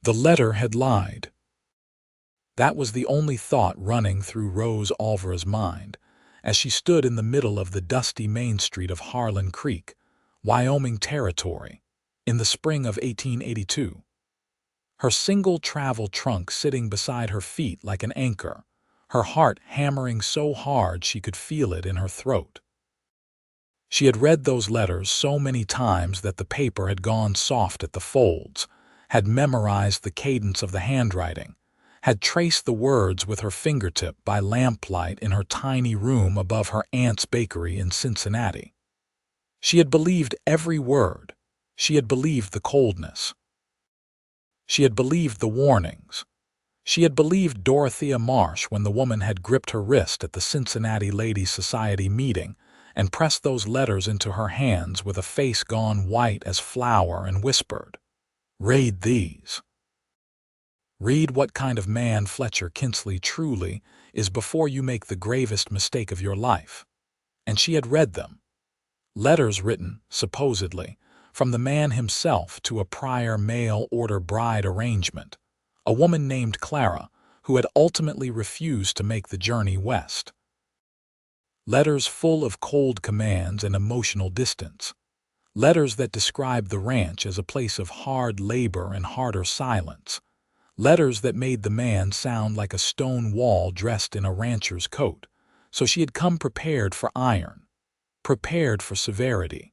The letter had lied. That was the only thought running through Rose Olvera's mind as she stood in the middle of the dusty main street of Harlan Creek, Wyoming Territory, in the spring of 1882. Her single travel trunk sitting beside her feet like an anchor, her heart hammering so hard she could feel it in her throat. She had read those letters so many times that the paper had gone soft at the folds, had memorized the cadence of the handwriting, had traced the words with her fingertip by lamplight in her tiny room above her aunt's bakery in Cincinnati. She had believed every word. She had believed the coldness. She had believed the warnings. She had believed Dorothea Marsh when the woman had gripped her wrist at the Cincinnati Ladies' Society meeting and pressed those letters into her hands with a face gone white as flour and whispered, "Read these. Read what kind of man Fletcher Kinsley truly is before you make the gravest mistake of your life." And she had read them. Letters written, supposedly, from the man himself to a prior mail-order bride arrangement, a woman named Clara, who had ultimately refused to make the journey west. Letters full of cold commands and emotional distance. Letters that described the ranch as a place of hard labor and harder silence. Letters that made the man sound like a stone wall dressed in a rancher's coat. So she had come prepared for iron, prepared for severity,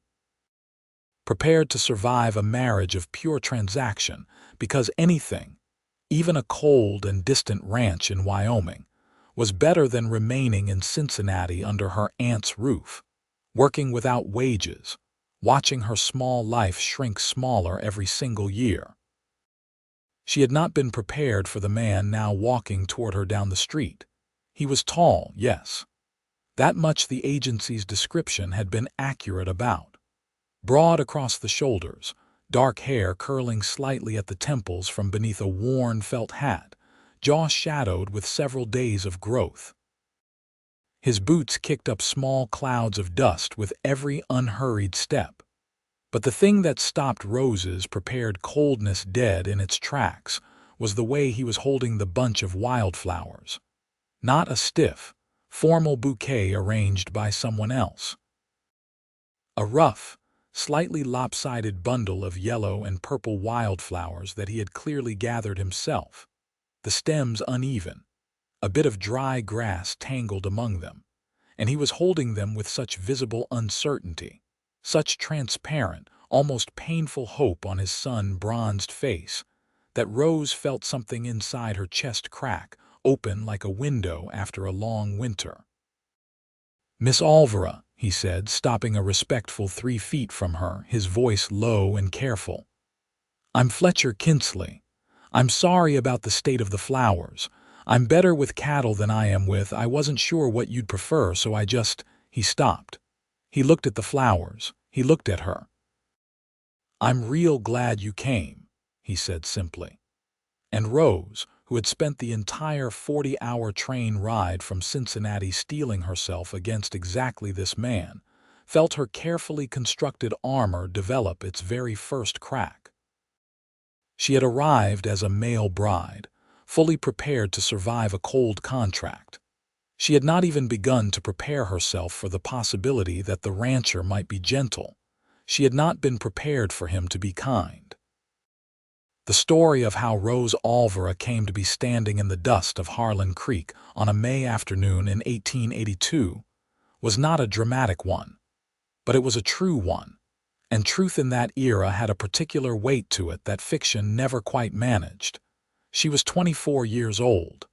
prepared to survive a marriage of pure transaction, because anything, even a cold and distant ranch in Wyoming, was better than remaining in Cincinnati under her aunt's roof, working without wages, watching her small life shrink smaller every single year. She had not been prepared for the man now walking toward her down the street. He was tall, yes. That much the agency's description had been accurate about. Broad across the shoulders, dark hair curling slightly at the temples from beneath a worn felt hat, jaw shadowed with several days of growth. His boots kicked up small clouds of dust with every unhurried step. But the thing that stopped Rose's prepared coldness dead in its tracks was the way he was holding the bunch of wildflowers. Not a stiff, formal bouquet arranged by someone else. A rough, slightly lopsided bundle of yellow and purple wildflowers that he had clearly gathered himself, the stems uneven, a bit of dry grass tangled among them, and he was holding them with such visible uncertainty, such transparent, almost painful hope on his sun-bronzed face, that Rose felt something inside her chest crack, open like a window after a long winter. "Miss Olvera," he said, stopping a respectful 3 feet from her, his voice low and careful. "I'm Fletcher Kinsley. I'm sorry about the state of the flowers. I'm better with cattle than I am with. I wasn't sure what you'd prefer, so I just—" He stopped. He looked at the flowers. He looked at her. "I'm real glad you came," he said simply. And Rose, who had spent the entire 40-hour train ride from Cincinnati steeling herself against exactly this man, felt her carefully constructed armor develop its very first crack. She had arrived as a male bride, fully prepared to survive a cold contract. She had not even begun to prepare herself for the possibility that the rancher might be gentle. She had not been prepared for him to be kind. The story of how Rose Olvera came to be standing in the dust of Harlan Creek on a May afternoon in 1882 was not a dramatic one, but it was a true one, and truth in that era had a particular weight to it that fiction never quite managed. She was 24 years old.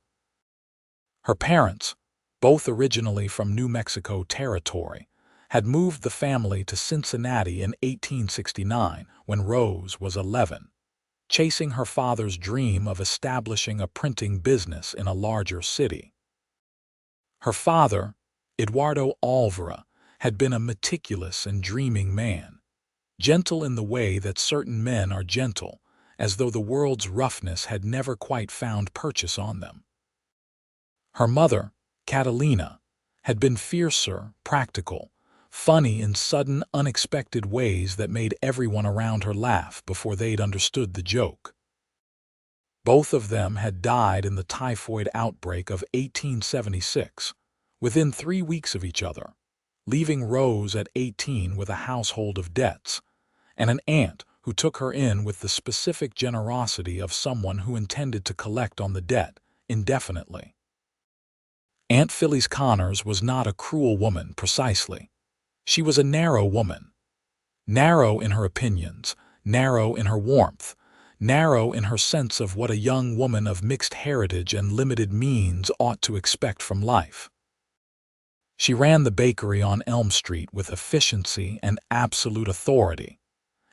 Her parents, both originally from New Mexico Territory, had moved the family to Cincinnati in 1869 when Rose was 11, chasing her father's dream of establishing a printing business in a larger city. Her father, Eduardo Olvera, had been a meticulous and dreaming man, gentle in the way that certain men are gentle, as though the world's roughness had never quite found purchase on them. Her mother, Catalina, had been fiercer, practical, funny in sudden, unexpected ways that made everyone around her laugh before they'd understood the joke. Both of them had died in the typhoid outbreak of 1876, within 3 weeks of each other, leaving Rose at 18 with a household of debts, and an aunt who took her in with the specific generosity of someone who intended to collect on the debt indefinitely. Aunt Phyllis Connors was not a cruel woman, precisely. She was a narrow woman. Narrow in her opinions, narrow in her warmth, narrow in her sense of what a young woman of mixed heritage and limited means ought to expect from life. She ran the bakery on Elm Street with efficiency and absolute authority,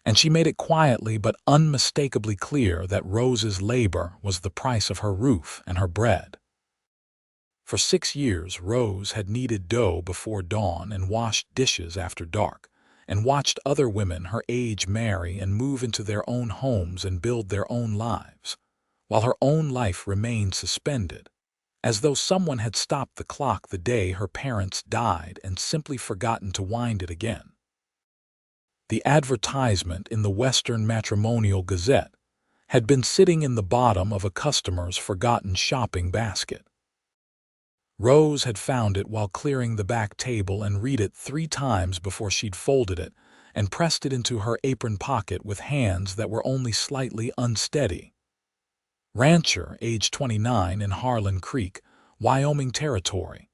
and she made it quietly but unmistakably clear that Rose's labor was the price of her roof and her bread. For 6 years, Rose had kneaded dough before dawn and washed dishes after dark, and watched other women her age marry and move into their own homes and build their own lives, while her own life remained suspended, as though someone had stopped the clock the day her parents died and simply forgotten to wind it again. The advertisement in the Western Matrimonial Gazette had been sitting in the bottom of a customer's forgotten shopping basket. Rose had found it while clearing the back table and read it 3 times before she'd folded it and pressed it into her apron pocket with hands that were only slightly unsteady. Rancher, age 29, in Harlan Creek, Wyoming Territory.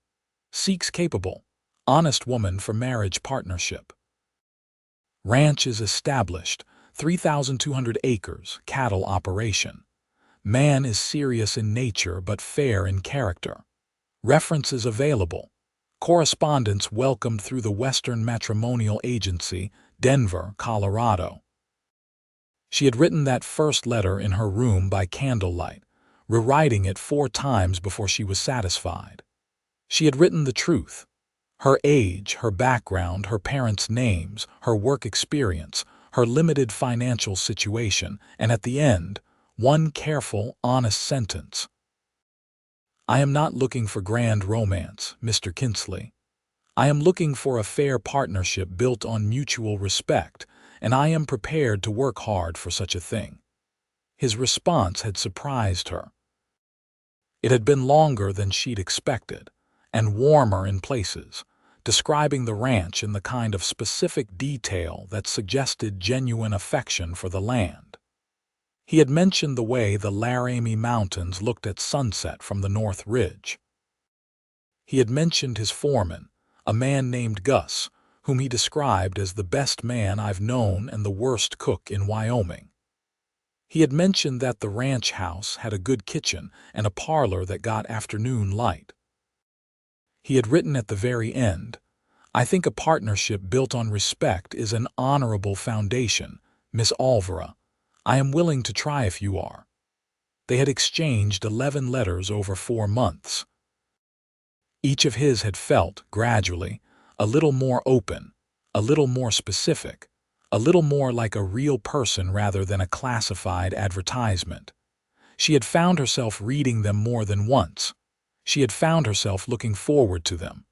Seeks capable, honest woman for marriage partnership. Ranch is established, 3,200 acres, cattle operation. Man is serious in nature but fair in character. References available. Correspondence welcomed through the Western Matrimonial Agency, Denver, Colorado. She had written that first letter in her room by candlelight, rewriting it 4 times before she was satisfied. She had written the truth. Her age, her background, her parents' names, her work experience, her limited financial situation, and at the end, one careful, honest sentence. I am not looking for grand romance, Mr. Kinsley. I am looking for a fair partnership built on mutual respect, and I am prepared to work hard for such a thing. His response had surprised her. It had been longer than she'd expected, and warmer in places, describing the ranch in the kind of specific detail that suggested genuine affection for the land. He had mentioned the way the Laramie Mountains looked at sunset from the North Ridge. He had mentioned his foreman, a man named Gus, whom he described as the best man I've known and the worst cook in Wyoming. He had mentioned that the ranch house had a good kitchen and a parlor that got afternoon light. He had written at the very end, I think a partnership built on respect is an honorable foundation, Miss Olvera. I am willing to try if you are. They had exchanged 11 letters over 4 months. Each of his had felt, gradually, a little more open, a little more specific, a little more like a real person rather than a classified advertisement. She had found herself reading them more than once. She had found herself looking forward to them.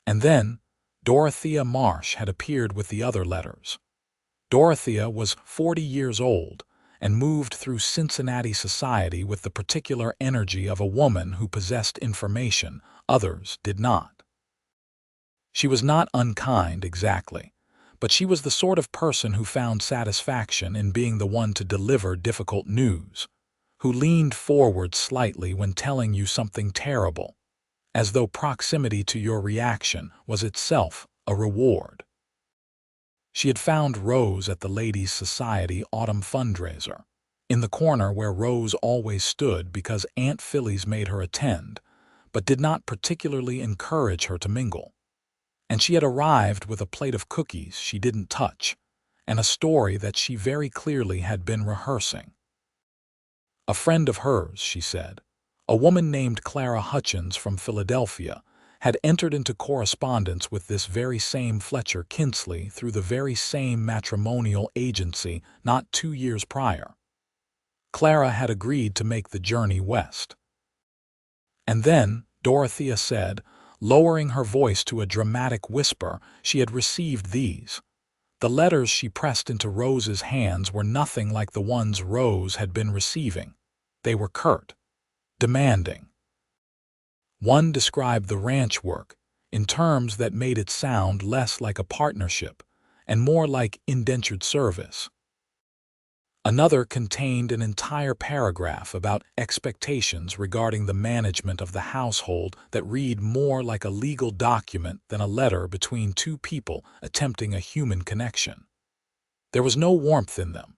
And then, Dorothea Marsh had appeared with the other letters. Dorothea was 40 years old and moved through Cincinnati society with the particular energy of a woman who possessed information others did not. She was not unkind exactly, but she was the sort of person who found satisfaction in being the one to deliver difficult news, who leaned forward slightly when telling you something terrible, as though proximity to your reaction was itself a reward. She had found Rose at the Ladies' Society autumn fundraiser, in the corner where Rose always stood because Aunt Phyllis made her attend, but did not particularly encourage her to mingle. And she had arrived with a plate of cookies she didn't touch, and a story that she very clearly had been rehearsing. A friend of hers, she said, a woman named Clara Hutchins from Philadelphia, had entered into correspondence with this very same Fletcher Kinsley through the very same matrimonial agency not 2 years prior. Clara had agreed to make the journey west. And then, Dorothea said, lowering her voice to a dramatic whisper, she had received these. The letters she pressed into Rose's hands were nothing like the ones Rose had been receiving. They were curt, demanding. One described the ranch work in terms that made it sound less like a partnership and more like indentured service. Another contained an entire paragraph about expectations regarding the management of the household that read more like a legal document than a letter between two people attempting a human connection. There was no warmth in them,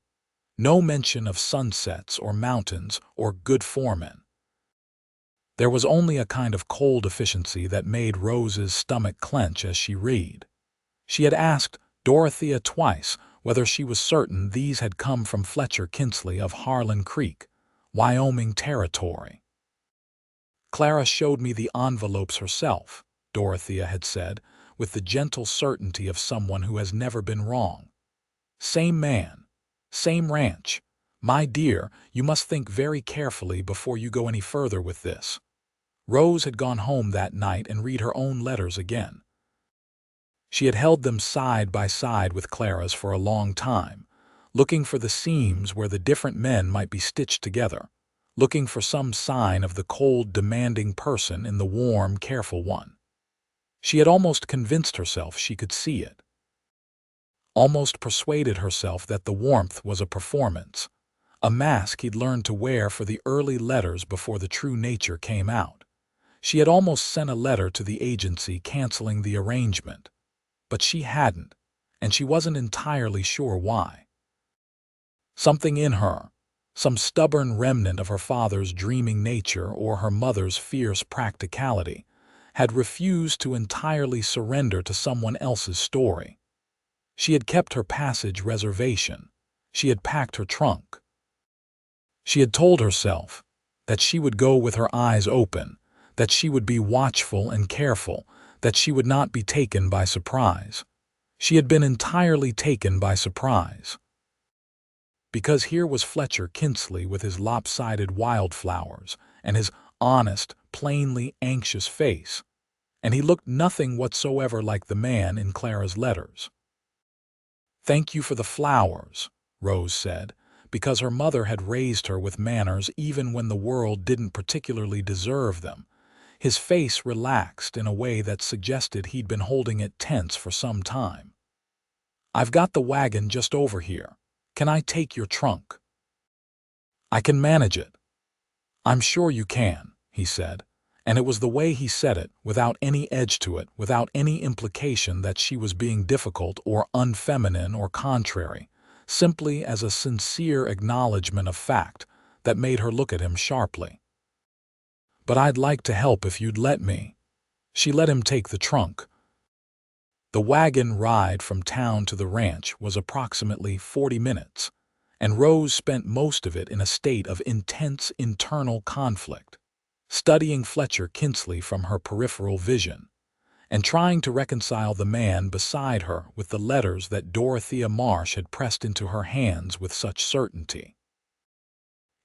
no mention of sunsets or mountains or good foremen. There was only a kind of cold efficiency that made Rose's stomach clench as she read. She had asked Dorothea twice whether she was certain these had come from Fletcher Kinsley of Harlan Creek, Wyoming territory. "Clara showed me the envelopes herself," Dorothea had said, with the gentle certainty of someone who has never been wrong. "Same man, same ranch. My dear, you must think very carefully before you go any further with this." Rose had gone home that night and read her own letters again. She had held them side by side with Clara's for a long time, looking for the seams where the different men might be stitched together, looking for some sign of the cold, demanding person in the warm, careful one. She had almost convinced herself she could see it, almost persuaded herself that the warmth was a performance, a mask he'd learned to wear for the early letters before the true nature came out. She had almost sent a letter to the agency canceling the arrangement. But she hadn't, and she wasn't entirely sure why. Something in her, some stubborn remnant of her father's dreaming nature or her mother's fierce practicality, had refused to entirely surrender to someone else's story. She had kept her passage reservation. She had packed her trunk. She had told herself that she would go with her eyes open, that she would be watchful and careful, that she would not be taken by surprise. She had been entirely taken by surprise. Because here was Fletcher Kinsley with his lopsided wildflowers and his honest, plainly anxious face, and he looked nothing whatsoever like the man in Clara's letters. "Thank you for the flowers," Rose said, because her mother had raised her with manners even when the world didn't particularly deserve them. His face relaxed in a way that suggested he'd been holding it tense for some time. "I've got the wagon just over here. Can I take your trunk?" "I can manage it." "I'm sure you can," he said, and it was the way he said it, without any edge to it, without any implication that she was being difficult or unfeminine or contrary, simply as a sincere acknowledgment of fact that made her look at him sharply. "But I'd like to help if you'd let me." She let him take the trunk. The wagon ride from town to the ranch was approximately 40 minutes, and Rose spent most of it in a state of intense internal conflict, studying Fletcher Kinsley from her peripheral vision, and trying to reconcile the man beside her with the letters that Dorothea Marsh had pressed into her hands with such certainty.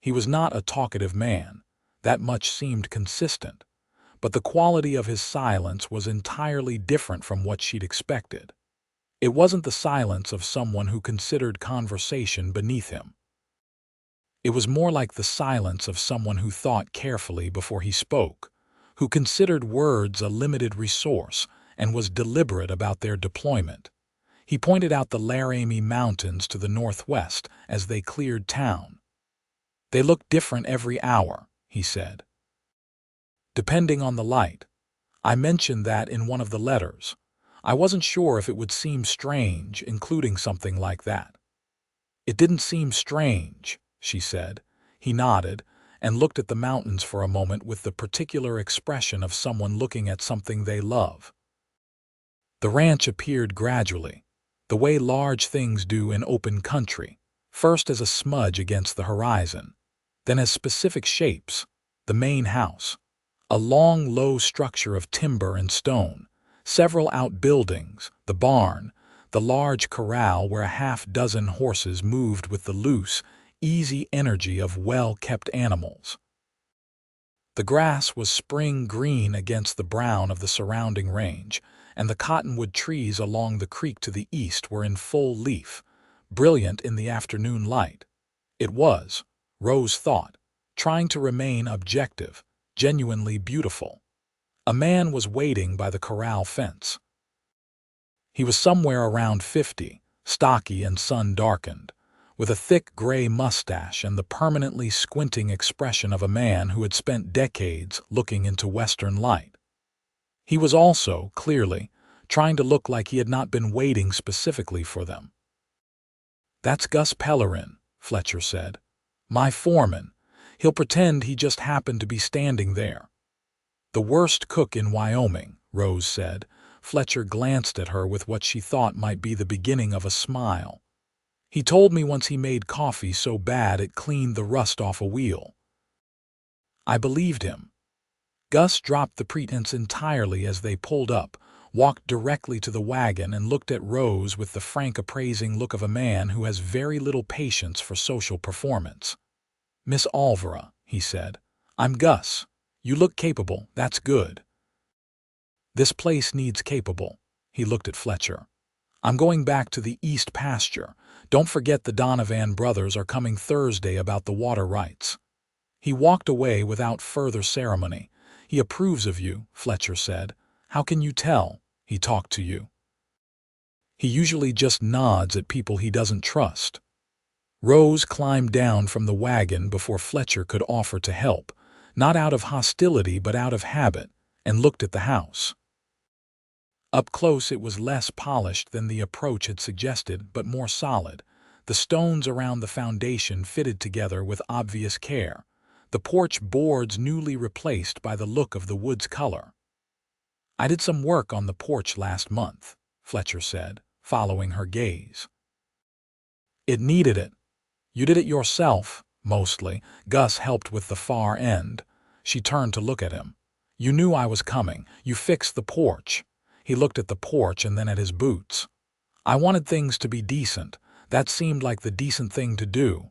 He was not a talkative man. That much seemed consistent, but the quality of his silence was entirely different from what she'd expected. It wasn't the silence of someone who considered conversation beneath him. It was more like the silence of someone who thought carefully before he spoke, who considered words a limited resource and was deliberate about their deployment. He pointed out the Laramie Mountains to the northwest as they cleared town. "They look different every hour," he said, "depending on the light. I mentioned that in one of the letters. I wasn't sure if it would seem strange, including something like that." "It didn't seem strange," she said. He nodded and looked at the mountains for a moment with the particular expression of someone looking at something they love. The ranch appeared gradually, the way large things do in open country, first as a smudge against the horizon, then as specific shapes: the main house, a long, low structure of timber and stone, several outbuildings, the barn, the large corral where a half-dozen horses moved with the loose, easy energy of well-kept animals. The grass was spring green against the brown of the surrounding range, and the cottonwood trees along the creek to the east were in full leaf, brilliant in the afternoon light. It was, Rose thought, trying to remain objective, genuinely beautiful. A man was waiting by the corral fence. He was somewhere around 50, stocky and sun-darkened, with a thick gray mustache and the permanently squinting expression of a man who had spent decades looking into western light. He was also, clearly, trying to look like he had not been waiting specifically for them. "That's Gus Pellerin," Fletcher said. "My foreman. He'll pretend he just happened to be standing there." "The worst cook in Wyoming," Rose said. Fletcher glanced at her with what she thought might be the beginning of a smile. "He told me once he made coffee so bad it cleaned the rust off a wheel." I believed him. Gus dropped the pretense entirely as they pulled up, walked directly to the wagon and looked at Rose with the frank appraising look of a man who has very little patience for social performance. "Miss Olvera," he said, "I'm Gus. You look capable, that's good." "This place needs capable." He looked at Fletcher. "I'm going back to the east pasture. Don't forget the Donovan brothers are coming Thursday about the water rights." He walked away without further ceremony. "He approves of you," Fletcher said. "How can you tell? He talked to you." "He usually just nods at people he doesn't trust." Rose climbed down from the wagon before Fletcher could offer to help, not out of hostility but out of habit, and looked at the house. Up close it was less polished than the approach had suggested, but more solid. The stones around the foundation fitted together with obvious care, the porch boards newly replaced by the look of the wood's color. "I did some work on the porch last month," Fletcher said, following her gaze. "It needed it. You did it yourself, mostly. Gus helped with the far end." She turned to look at him. "You knew I was coming. You fixed the porch." He looked at the porch and then at his boots. "I wanted things to be decent. That seemed like the decent thing to do."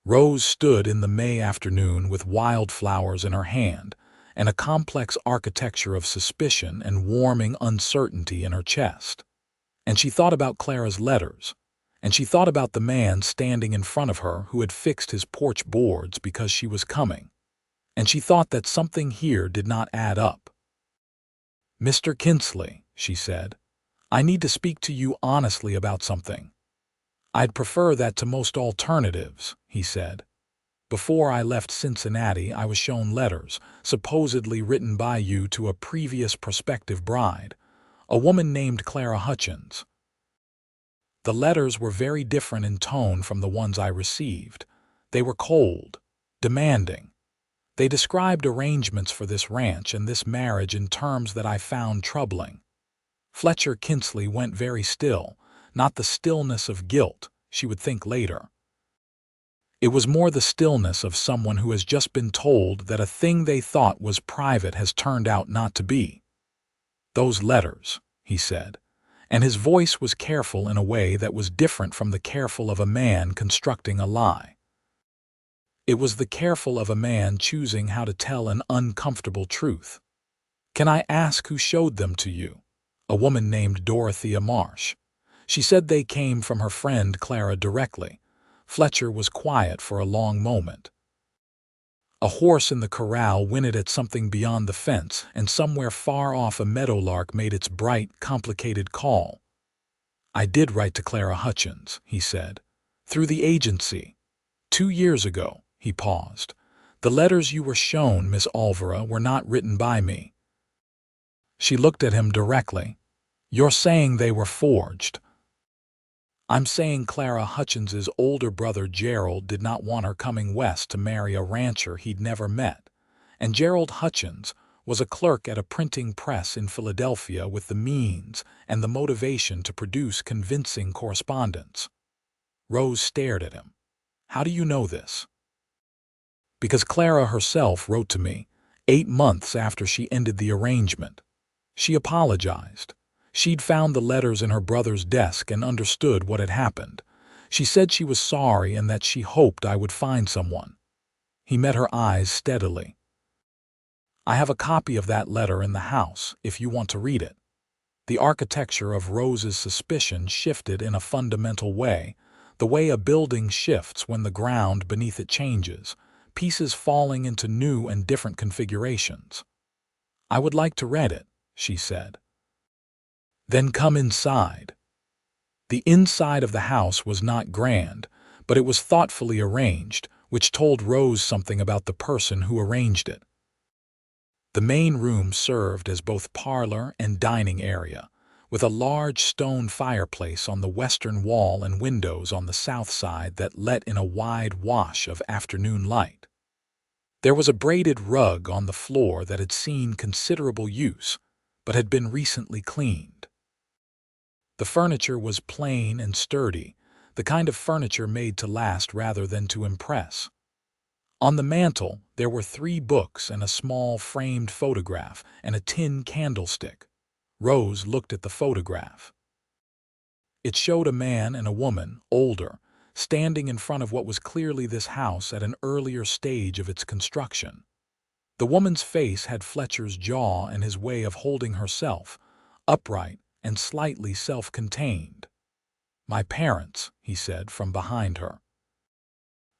Rose stood in the May afternoon with wildflowers in her hand and a complex architecture of suspicion and warming uncertainty in her chest. And she thought about Clara's letters, and she thought about the man standing in front of her who had fixed his porch boards because she was coming, and she thought that something here did not add up. "Mr. Kinsley," she said, "I need to speak to you honestly about something." "I'd prefer that to most alternatives," he said. "Before I left Cincinnati, I was shown letters, supposedly written by you to a previous prospective bride, a woman named Clara Hutchins. The letters were very different in tone from the ones I received. They were cold, demanding. They described arrangements for this ranch and this marriage in terms that I found troubling." Fletcher Kinsley went very still, not the stillness of guilt, she would think later. It was more the stillness of someone who has just been told that a thing they thought was private has turned out not to be. "Those letters," he said, and his voice was careful in a way that was different from the careful of a man constructing a lie. It was the careful of a man choosing how to tell an uncomfortable truth. "Can I ask who showed them to you?" "A woman named Dorothea Marsh. She said they came from her friend Clara directly." Fletcher was quiet for a long moment. A horse in the corral whinnied at something beyond the fence, and somewhere far off a meadowlark made its bright, complicated call. "I did write to Clara Hutchins," he said, "through the agency. 2 years ago." He paused. "The letters you were shown, Miss Olvera, were not written by me." She looked at him directly. "You're saying they were forged?" "I'm saying Clara Hutchins's older brother Gerald did not want her coming west to marry a rancher he'd never met, and Gerald Hutchins was a clerk at a printing press in Philadelphia with the means and the motivation to produce convincing correspondence." Rose stared at him. "How do you know this?" "Because Clara herself wrote to me, 8 months after she ended the arrangement. She apologized. She'd found the letters in her brother's desk and understood what had happened. She said she was sorry and that she hoped I would find someone." He met her eyes steadily. "I have a copy of that letter in the house, if you want to read it." The architecture of Rose's suspicion shifted in a fundamental way, the way a building shifts when the ground beneath it changes, pieces falling into new and different configurations. "I would like to read it," she said. "Then come inside." The inside of the house was not grand, but it was thoughtfully arranged, which told Rose something about the person who arranged it. The main room served as both parlor and dining area, with a large stone fireplace on the western wall and windows on the south side that let in a wide wash of afternoon light. There was a braided rug on the floor that had seen considerable use, but had been recently cleaned. The furniture was plain and sturdy, the kind of furniture made to last rather than to impress. On the mantel, there were 3 books and a small framed photograph and a tin candlestick. Rose looked at the photograph. It showed a man and a woman, older, standing in front of what was clearly this house at an earlier stage of its construction. The woman's face had Fletcher's jaw and his way of holding herself, upright and slightly self-contained. "My parents," he said from behind her.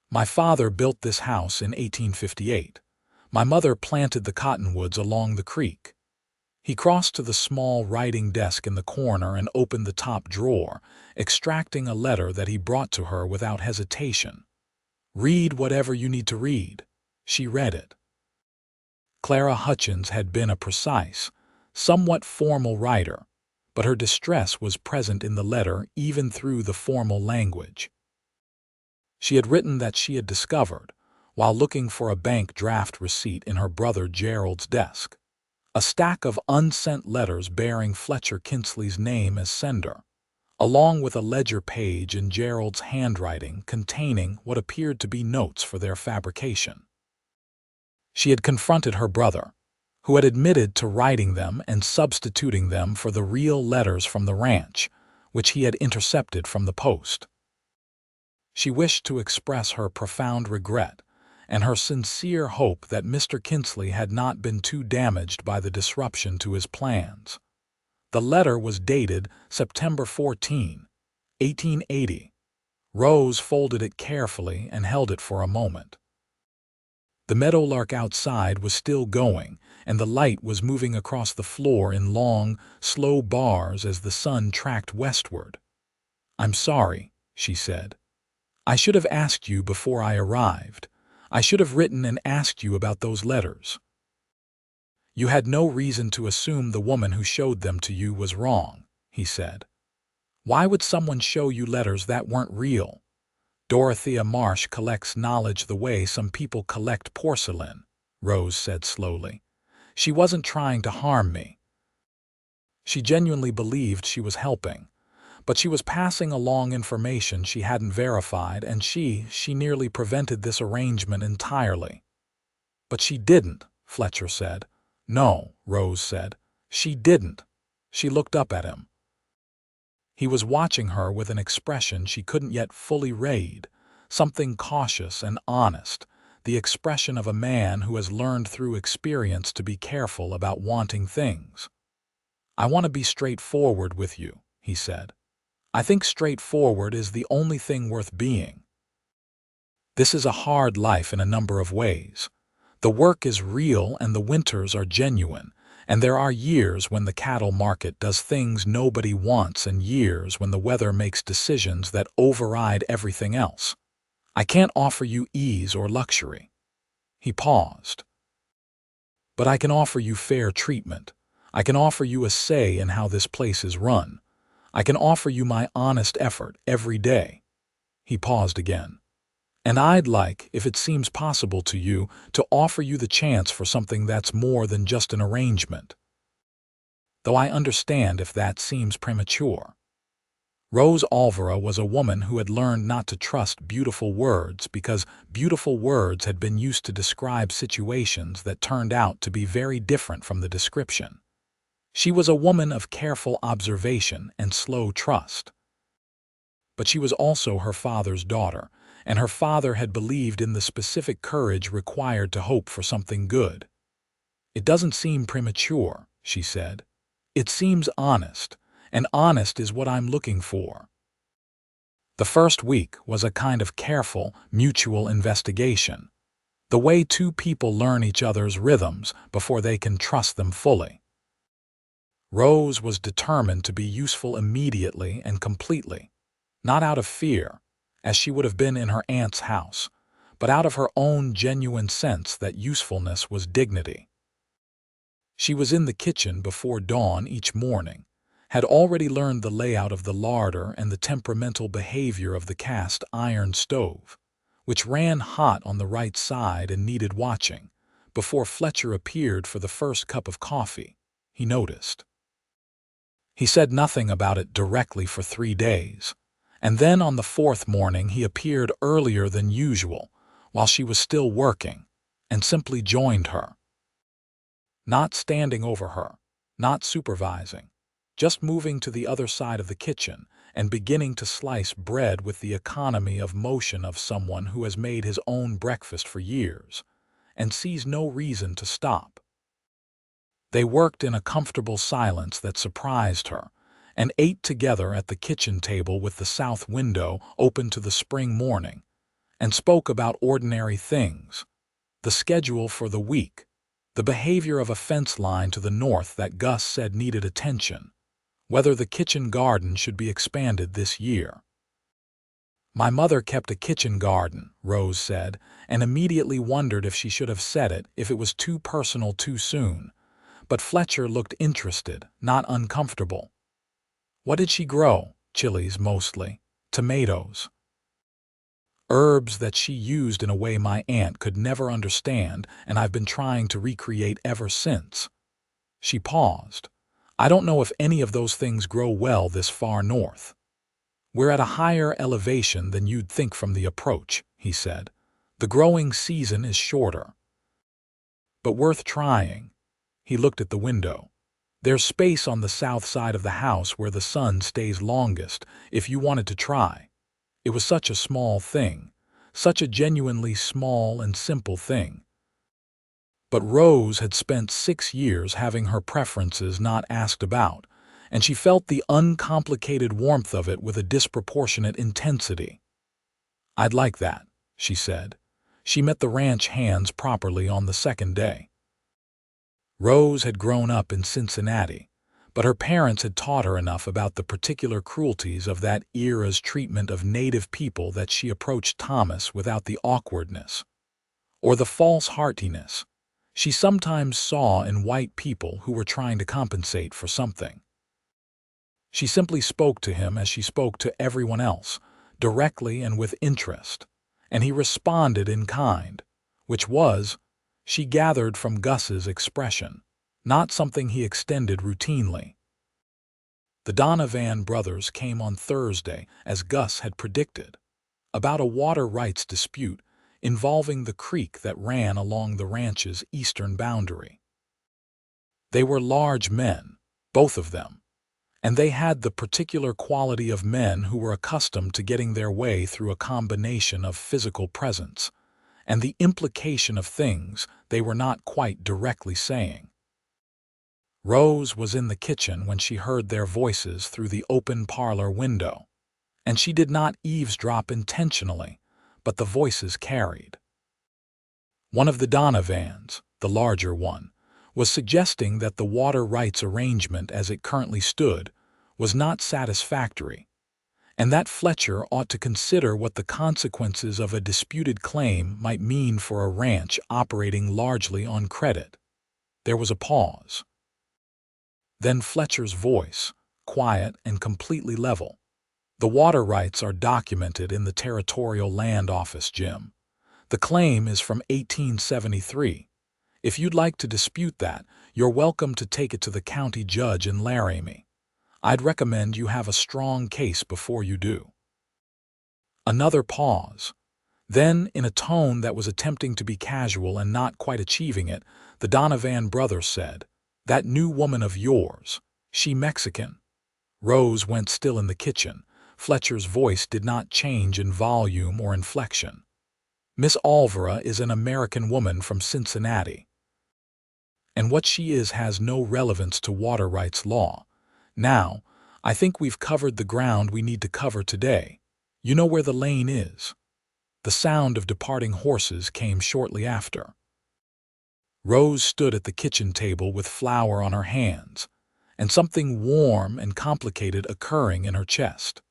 "My father built this house in 1858. My mother planted the cottonwoods along the creek." He crossed to the small writing desk in the corner and opened the top drawer, extracting a letter that he brought to her without hesitation. "Read whatever you need to read." She read it. Clara Hutchins had been a precise, somewhat formal writer, but her distress was present in the letter even through the formal language. She had written that she had discovered, while looking for a bank draft receipt in her brother Gerald's desk, a stack of unsent letters bearing Fletcher Kinsley's name as sender, along with a ledger page in Gerald's handwriting containing what appeared to be notes for their fabrication. She had confronted her brother, who had admitted to writing them and substituting them for the real letters from the ranch, which he had intercepted from the post. She wished to express her profound regret and her sincere hope that Mr. Kinsley had not been too damaged by the disruption to his plans. The letter was dated September 14, 1880. Rose folded it carefully and held it for a moment. The meadowlark outside was still going, and the light was moving across the floor in long, slow bars as the sun tracked westward. "I'm sorry," she said. "I should have asked you before I arrived. I should have written and asked you about those letters." "You had no reason to assume the woman who showed them to you was wrong," he said. "Why would someone show you letters that weren't real? Dorothea Marsh collects knowledge the way some people collect porcelain," Rose said slowly. "She wasn't trying to harm me. She genuinely believed she was helping, but she was passing along information she hadn't verified, and she nearly prevented this arrangement entirely." "But she didn't," Fletcher said. "No," Rose said. "She didn't." She looked up at him. He was watching her with an expression she couldn't yet fully read, something cautious and honest, the expression of a man who has learned through experience to be careful about wanting things. "I want to be straightforward with you," he said. "I think straightforward is the only thing worth being. This is a hard life in a number of ways. The work is real and the winters are genuine, and there are years when the cattle market does things nobody wants and years when the weather makes decisions that override everything else. I can't offer you ease or luxury." He paused. "But I can offer you fair treatment. I can offer you a say in how this place is run. I can offer you my honest effort every day." He paused again. "And I'd like, if it seems possible to you, to offer you the chance for something that's more than just an arrangement. Though I understand if that seems premature." Rose Olvera was a woman who had learned not to trust beautiful words because beautiful words had been used to describe situations that turned out to be very different from the description. She was a woman of careful observation and slow trust. But she was also her father's daughter, and her father had believed in the specific courage required to hope for something good. "It doesn't seem premature," she said. It seems honest, and honest is what I'm looking for." The first week was a kind of careful, mutual investigation, the way two people learn each other's rhythms before they can trust them fully. Rose was determined to be useful immediately and completely, not out of fear, as she would have been in her aunt's house, but out of her own genuine sense that usefulness was dignity. She was in the kitchen before dawn each morning, had already learned the layout of the larder and the temperamental behavior of the cast iron stove, which ran hot on the right side and needed watching, before Fletcher appeared for the first cup of coffee, he noticed. He said nothing about it directly for 3 days, and then on the 4th morning he appeared earlier than usual while she was still working, and simply joined her. Not standing over her, not supervising, just moving to the other side of the kitchen and beginning to slice bread with the economy of motion of someone who has made his own breakfast for years and sees no reason to stop. They worked in a comfortable silence that surprised her, and ate together at the kitchen table with the south window open to the spring morning, and spoke about ordinary things, the schedule for the week, the behavior of a fence line to the north that Gus said needed attention, whether the kitchen garden should be expanded this year. "My mother kept a kitchen garden," Rose said, and immediately wondered if she should have said it if it was too personal too soon. But Fletcher looked interested, not uncomfortable. "What did she grow?" "Chilies, mostly. Tomatoes. Herbs that she used in a way my aunt could never understand, and I've been trying to recreate ever since." She paused. "I don't know if any of those things grow well this far north." "We're at a higher elevation than you'd think from the approach," he said. "The growing season is shorter. But worth trying." He looked at the window. "There's space on the south side of the house where the sun stays longest, if you wanted to try." It was such a small thing, such a genuinely small and simple thing. But Rose had spent 6 years having her preferences not asked about, and she felt the uncomplicated warmth of it with a disproportionate intensity. "I'd like that," she said. She met the ranch hands properly on the 2nd day. Rose had grown up in Cincinnati, but her parents had taught her enough about the particular cruelties of that era's treatment of native people that she approached Thomas without the awkwardness, or the false heartiness, she sometimes saw in white people who were trying to compensate for something. She simply spoke to him as she spoke to everyone else, directly and with interest, and he responded in kind, which was, she gathered from Gus's expression, not something he extended routinely. The Donovan brothers came on Thursday, as Gus had predicted, about a water rights dispute involving the creek that ran along the ranch's eastern boundary. They were large men, both of them, and they had the particular quality of men who were accustomed to getting their way through a combination of physical presence and the implication of things they were not quite directly saying. Rose was in the kitchen when she heard their voices through the open parlor window, and she did not eavesdrop intentionally, but the voices carried. One of the Donovans, the larger one, was suggesting that the water rights arrangement as it currently stood was not satisfactory, and that Fletcher ought to consider what the consequences of a disputed claim might mean for a ranch operating largely on credit. There was a pause. Then Fletcher's voice, quiet and completely level. "The water rights are documented in the Territorial Land Office, Jim. The claim is from 1873. If you'd like to dispute that, you're welcome to take it to the county judge in Laramie. I'd recommend you have a strong case before you do." Another pause. Then, in a tone that was attempting to be casual and not quite achieving it, the Donovan brother said, "That new woman of yours, she Mexican?" Rose went still in the kitchen. Fletcher's voice did not change in volume or inflection. "Miss Olvera is an American woman from Cincinnati." and what she is has no relevance to water rights law. Now, I think we've covered the ground we need to cover today. You know where the lane is." The sound of departing horses came shortly after. Rose stood at the kitchen table with flour on her hands, and something warm and complicated occurring in her chest.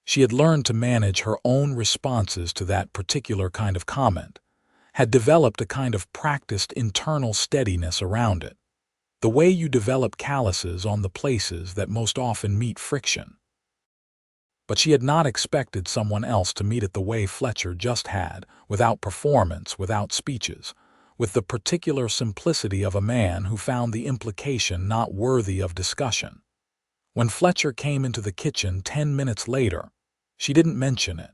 She had learned to manage her own responses to that particular kind of comment, had developed a kind of practiced internal steadiness around it, the way you develop calluses on the places that most often meet friction. But she had not expected someone else to meet it the way Fletcher just had, without performance, without speeches, with the particular simplicity of a man who found the implication not worthy of discussion. When Fletcher came into the kitchen 10 minutes later, she didn't mention it.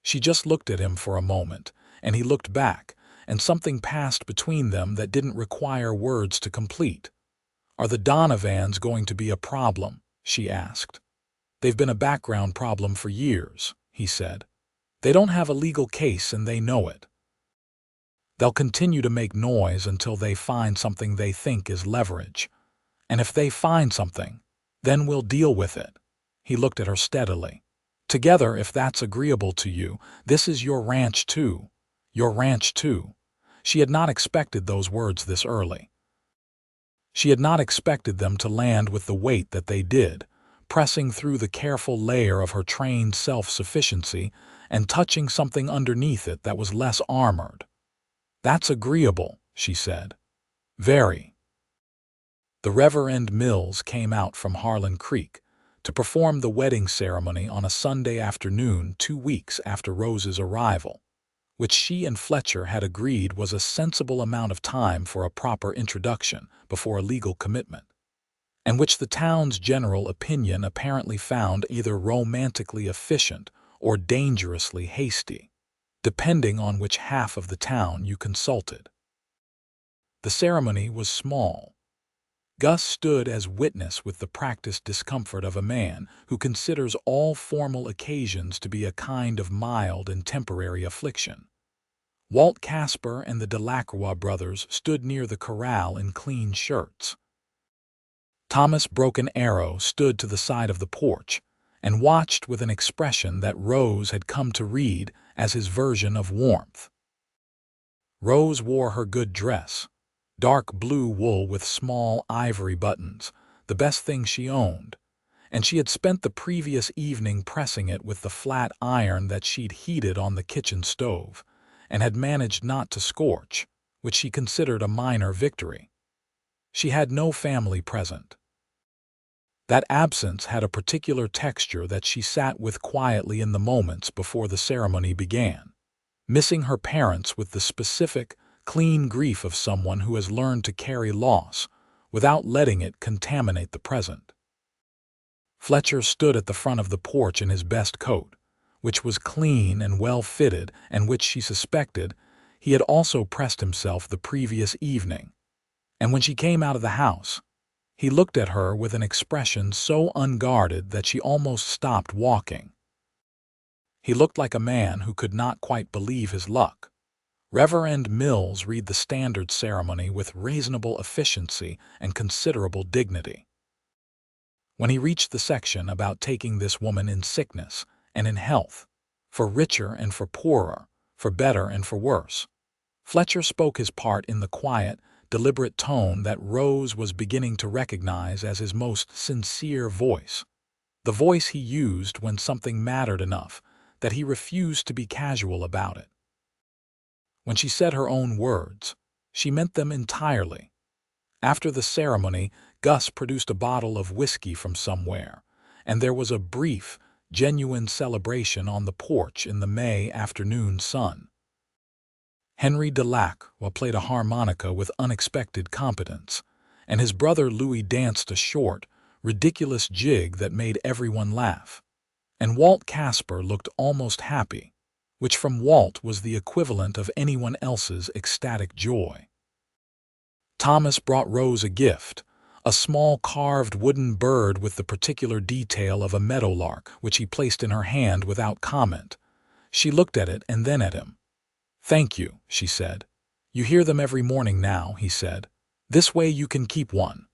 She just looked at him for a moment, and he looked back, and something passed between them that didn't require words to complete. "Are the Donovans going to be a problem?" she asked. "They've been a background problem for years," he said. "They don't have a legal case and they know it. They'll continue to make noise until they find something they think is leverage. And if they find something, then we'll deal with it." He looked at her steadily. "Together, if that's agreeable to you, this is your ranch too. Your ranch too." She had not expected those words this early. She had not expected them to land with the weight that they did, pressing through the careful layer of her trained self-sufficiency and touching something underneath it that was less armored. "That's agreeable," she said. "Very." The Reverend Mills came out from Harlan Creek to perform the wedding ceremony on a Sunday afternoon 2 weeks after Rose's arrival, which she and Fletcher had agreed was a sensible amount of time for a proper introduction before a legal commitment, and which the town's general opinion apparently found either romantically efficient or dangerously hasty, depending on which half of the town you consulted. The ceremony was small. Gus stood as witness with the practiced discomfort of a man who considers all formal occasions to be a kind of mild and temporary affliction. Walt Casper and the Delacroix brothers stood near the corral in clean shirts. Thomas Broken Arrow stood to the side of the porch and watched with an expression that Rose had come to read as his version of warmth. Rose wore her good dress, dark blue wool with small ivory buttons, the best thing she owned, and she had spent the previous evening pressing it with the flat iron that she'd heated on the kitchen stove, and had managed not to scorch, which she considered a minor victory. She had no family present. That absence had a particular texture that she sat with quietly in the moments before the ceremony began, missing her parents with the specific, clean grief of someone who has learned to carry loss without letting it contaminate the present. Fletcher stood at the front of the porch in his best coat, which was clean and well-fitted and which she suspected he had also pressed himself the previous evening, and when she came out of the house, he looked at her with an expression so unguarded that she almost stopped walking. He looked like a man who could not quite believe his luck. Reverend Mills read the standard ceremony with reasonable efficiency and considerable dignity. When he reached the section about taking this woman in sickness and in health, for richer and for poorer, for better and for worse, Fletcher spoke his part in the quiet, deliberate tone that Rose was beginning to recognize as his most sincere voice, the voice he used when something mattered enough that he refused to be casual about it. When she said her own words, she meant them entirely. After the ceremony, Gus produced a bottle of whiskey from somewhere, and there was a brief, genuine celebration on the porch in the May afternoon sun. Henry Delacroix played a harmonica with unexpected competence, and his brother Louis danced a short, ridiculous jig that made everyone laugh. And Walt Casper looked almost happy, which from Walt was the equivalent of anyone else's ecstatic joy. Thomas brought Rose a gift, a small carved wooden bird with the particular detail of a meadowlark, which he placed in her hand without comment. She looked at it and then at him. "Thank you," she said. "You hear them every morning now," he said. "This way you can keep one."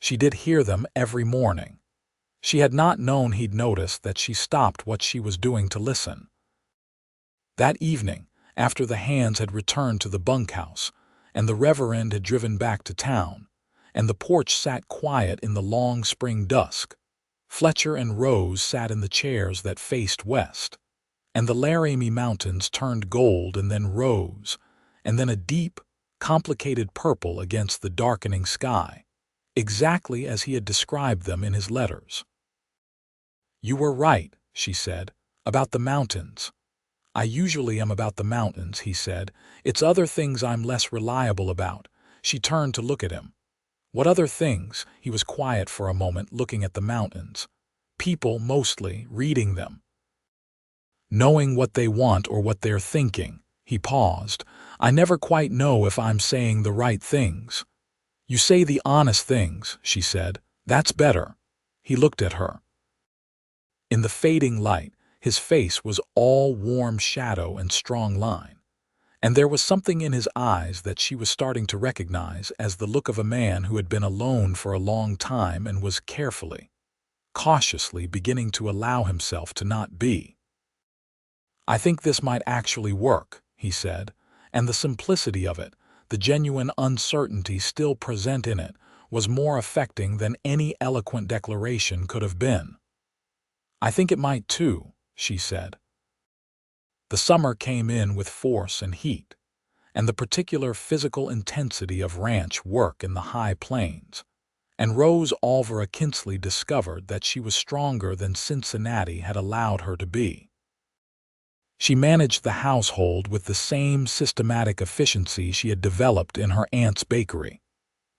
She did hear them every morning. She had not known he'd noticed that she stopped what she was doing to listen. That evening, after the hands had returned to the bunkhouse, and the Reverend had driven back to town, and the porch sat quiet in the long spring dusk, Fletcher and Rose sat in the chairs that faced west, and the Laramie Mountains turned gold and then rose, and then a deep, complicated purple against the darkening sky, exactly as he had described them in his letters. "You were right," she said, "about the mountains." "I usually am about the mountains," he said. "It's other things I'm less reliable about." She turned to look at him. "What other things?" He was quiet for a moment, looking at the mountains. "People, mostly, reading them. Knowing what they want or what they're thinking." He paused. "I never quite know if I'm saying the right things." "You say the honest things," she said. "That's better." He looked at her. In the fading light, his face was all warm shadow and strong line, and there was something in his eyes that she was starting to recognize as the look of a man who had been alone for a long time and was carefully, cautiously beginning to allow himself to not be. "I think this might actually work," he said, and the simplicity of it, the genuine uncertainty still present in it, was more affecting than any eloquent declaration could have been. "I think it might too," she said. The summer came in with force and heat, and the particular physical intensity of ranch work in the high plains, and Rose Olvera Kinsley discovered that she was stronger than Cincinnati had allowed her to be. She managed the household with the same systematic efficiency she had developed in her aunt's bakery.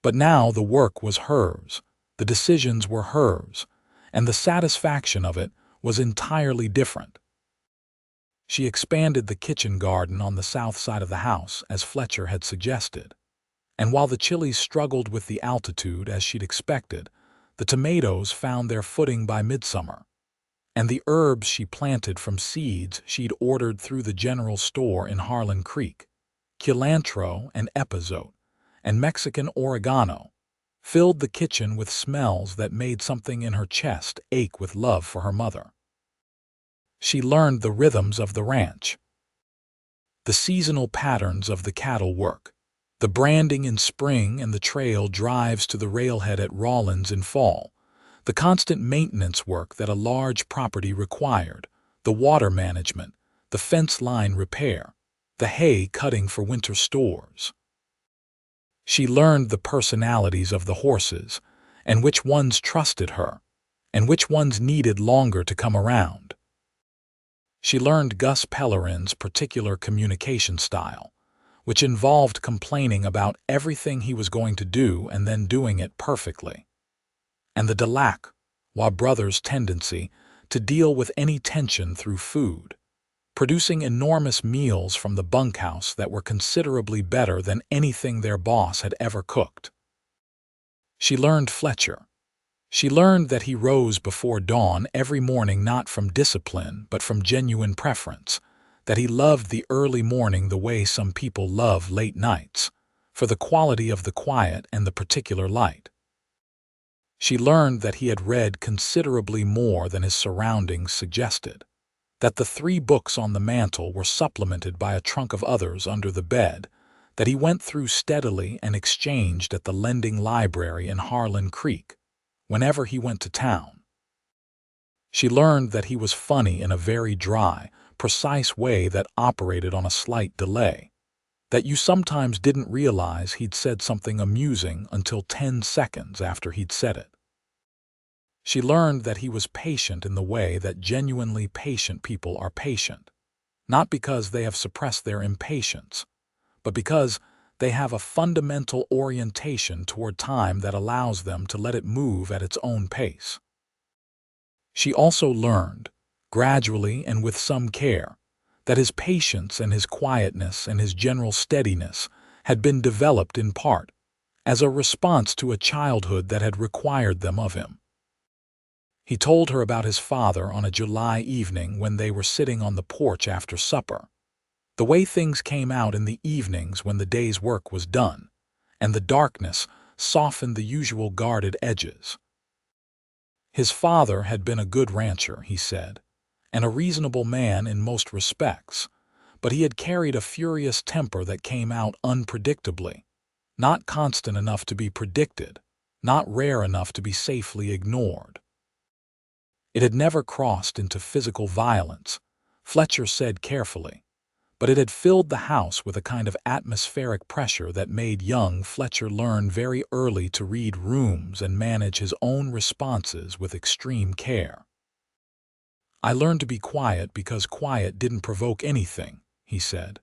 But now the work was hers, the decisions were hers, and the satisfaction of it was entirely different. She expanded the kitchen garden on the south side of the house, as Fletcher had suggested, and while the chilies struggled with the altitude as she'd expected, the tomatoes found their footing by midsummer, and the herbs she planted from seeds she'd ordered through the general store in Harlan Creek, cilantro and epazote, and Mexican oregano, filled the kitchen with smells that made something in her chest ache with love for her mother. She learned the rhythms of the ranch, the seasonal patterns of the cattle work, the branding in spring and the trail drives to the railhead at Rawlins in fall, the constant maintenance work that a large property required, the water management, the fence line repair, the hay cutting for winter stores. She learned the personalities of the horses, and which ones trusted her, and which ones needed longer to come around. She learned Gus Pellerin's particular communication style, which involved complaining about everything he was going to do and then doing it perfectly, and the Delacroix brothers' tendency to deal with any tension through food, producing enormous meals from the bunkhouse that were considerably better than anything their boss had ever cooked. She learned Fletcher. She learned that he rose before dawn every morning not from discipline but from genuine preference, that he loved the early morning the way some people love late nights, for the quality of the quiet and the particular light. She learned that he had read considerably more than his surroundings suggested, that the 3 books on the mantel were supplemented by a trunk of others under the bed, that he went through steadily and exchanged at the lending library in Harlan Creek, whenever he went to town. She learned that he was funny in a very dry, precise way that operated on a slight delay, that you sometimes didn't realize he'd said something amusing until 10 seconds after he'd said it. She learned that he was patient in the way that genuinely patient people are patient, not because they have suppressed their impatience, but because they have a fundamental orientation toward time that allows them to let it move at its own pace. She also learned, gradually and with some care, that his patience and his quietness and his general steadiness had been developed in part as a response to a childhood that had required them of him. He told her about his father on a July evening when they were sitting on the porch after supper. The way things came out in the evenings when the day's work was done, and the darkness softened the usual guarded edges. His father had been a good rancher, he said, and a reasonable man in most respects, but he had carried a furious temper that came out unpredictably, not constant enough to be predicted, not rare enough to be safely ignored. It had never crossed into physical violence, Fletcher said carefully, but it had filled the house with a kind of atmospheric pressure that made young Fletcher learn very early to read rooms and manage his own responses with extreme care. "I learned to be quiet because quiet didn't provoke anything," he said.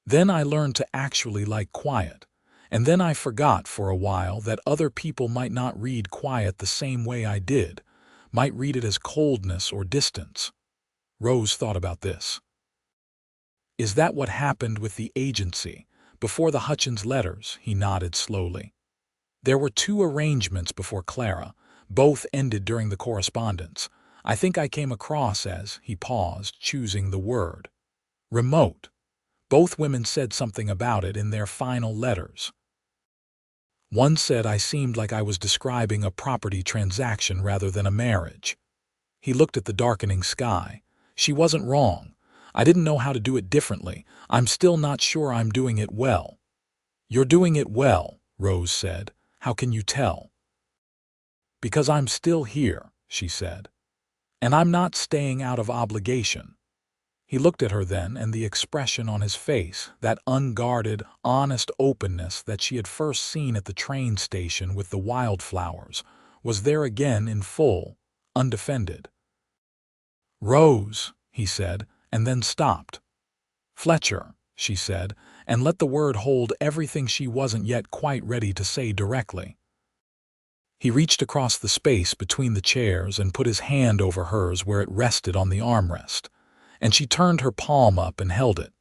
"Then I learned to actually like quiet, and then I forgot for a while that other people might not read quiet the same way I did, might read it as coldness or distance." Rose thought about this. "Is that what happened with the agency, before the Hutchins letters?" He nodded slowly. "There were 2 arrangements before Clara, both ended during the correspondence. I think I came across as," he paused, choosing the word, "remote. Both women said something about it in their final letters. One said I seemed like I was describing a property transaction rather than a marriage." He looked at the darkening sky. "She wasn't wrong. I didn't know how to do it differently. I'm still not sure I'm doing it well." "You're doing it well," Rose said. "How can you tell?" "Because I'm still here," she said. "And I'm not staying out of obligation." He looked at her then, and the expression on his face, that unguarded, honest openness that she had first seen at the train station with the wildflowers, was there again in full, undefended. "Rose," he said, and then stopped. "Fletcher," she said, and let the word hold everything she wasn't yet quite ready to say directly. He reached across the space between the chairs and put his hand over hers where it rested on the armrest, and she turned her palm up and held it,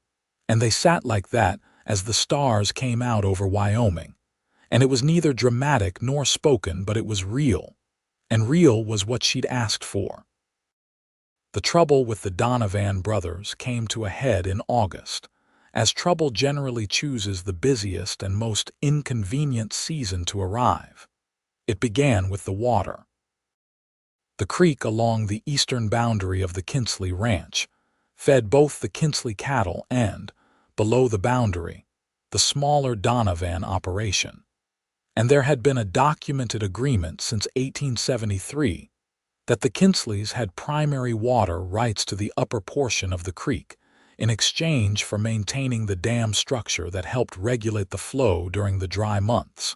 and they sat like that as the stars came out over Wyoming, and it was neither dramatic nor spoken, but it was real, and real was what she'd asked for. The trouble with the Donovan brothers came to a head in August, as trouble generally chooses the busiest and most inconvenient season to arrive. It began with the water. The creek along the eastern boundary of the Kinsley ranch fed both the Kinsley cattle and, below the boundary, the smaller Donovan operation. And there had been a documented agreement since 1873 that the Kinsleys had primary water rights to the upper portion of the creek in exchange for maintaining the dam structure that helped regulate the flow during the dry months.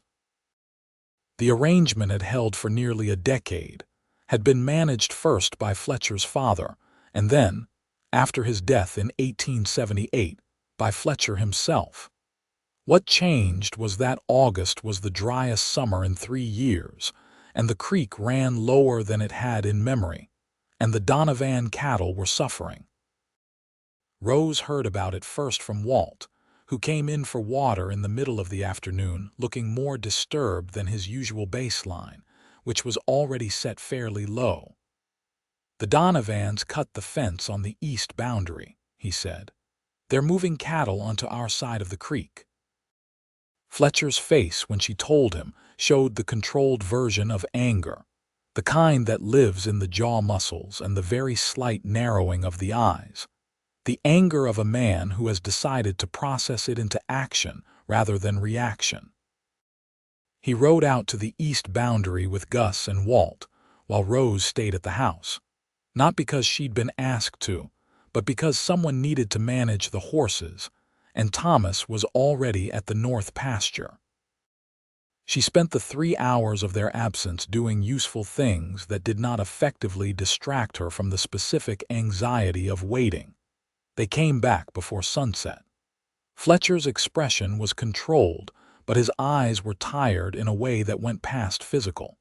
The arrangement had held for nearly a decade, had been managed first by Fletcher's father, and then, after his death in 1878, by Fletcher himself. What changed was that August was the driest summer in 3 years, and the creek ran lower than it had in memory, and the Donovan cattle were suffering. Rose heard about it first from Walt, who came in for water in the middle of the afternoon, looking more disturbed than his usual baseline, which was already set fairly low. "The Donovans cut the fence on the east boundary," he said. "They're moving cattle onto our side of the creek." Fletcher's face, when she told him, showed the controlled version of anger, the kind that lives in the jaw muscles and the very slight narrowing of the eyes, the anger of a man who has decided to process it into action rather than reaction. He rode out to the east boundary with Gus and Walt, while Rose stayed at the house, not because she'd been asked to, but because someone needed to manage the horses, and Thomas was already at the north pasture. She spent the 3 hours of their absence doing useful things that did not effectively distract her from the specific anxiety of waiting. They came back before sunset. Fletcher's expression was controlled, but his eyes were tired in a way that went past physical.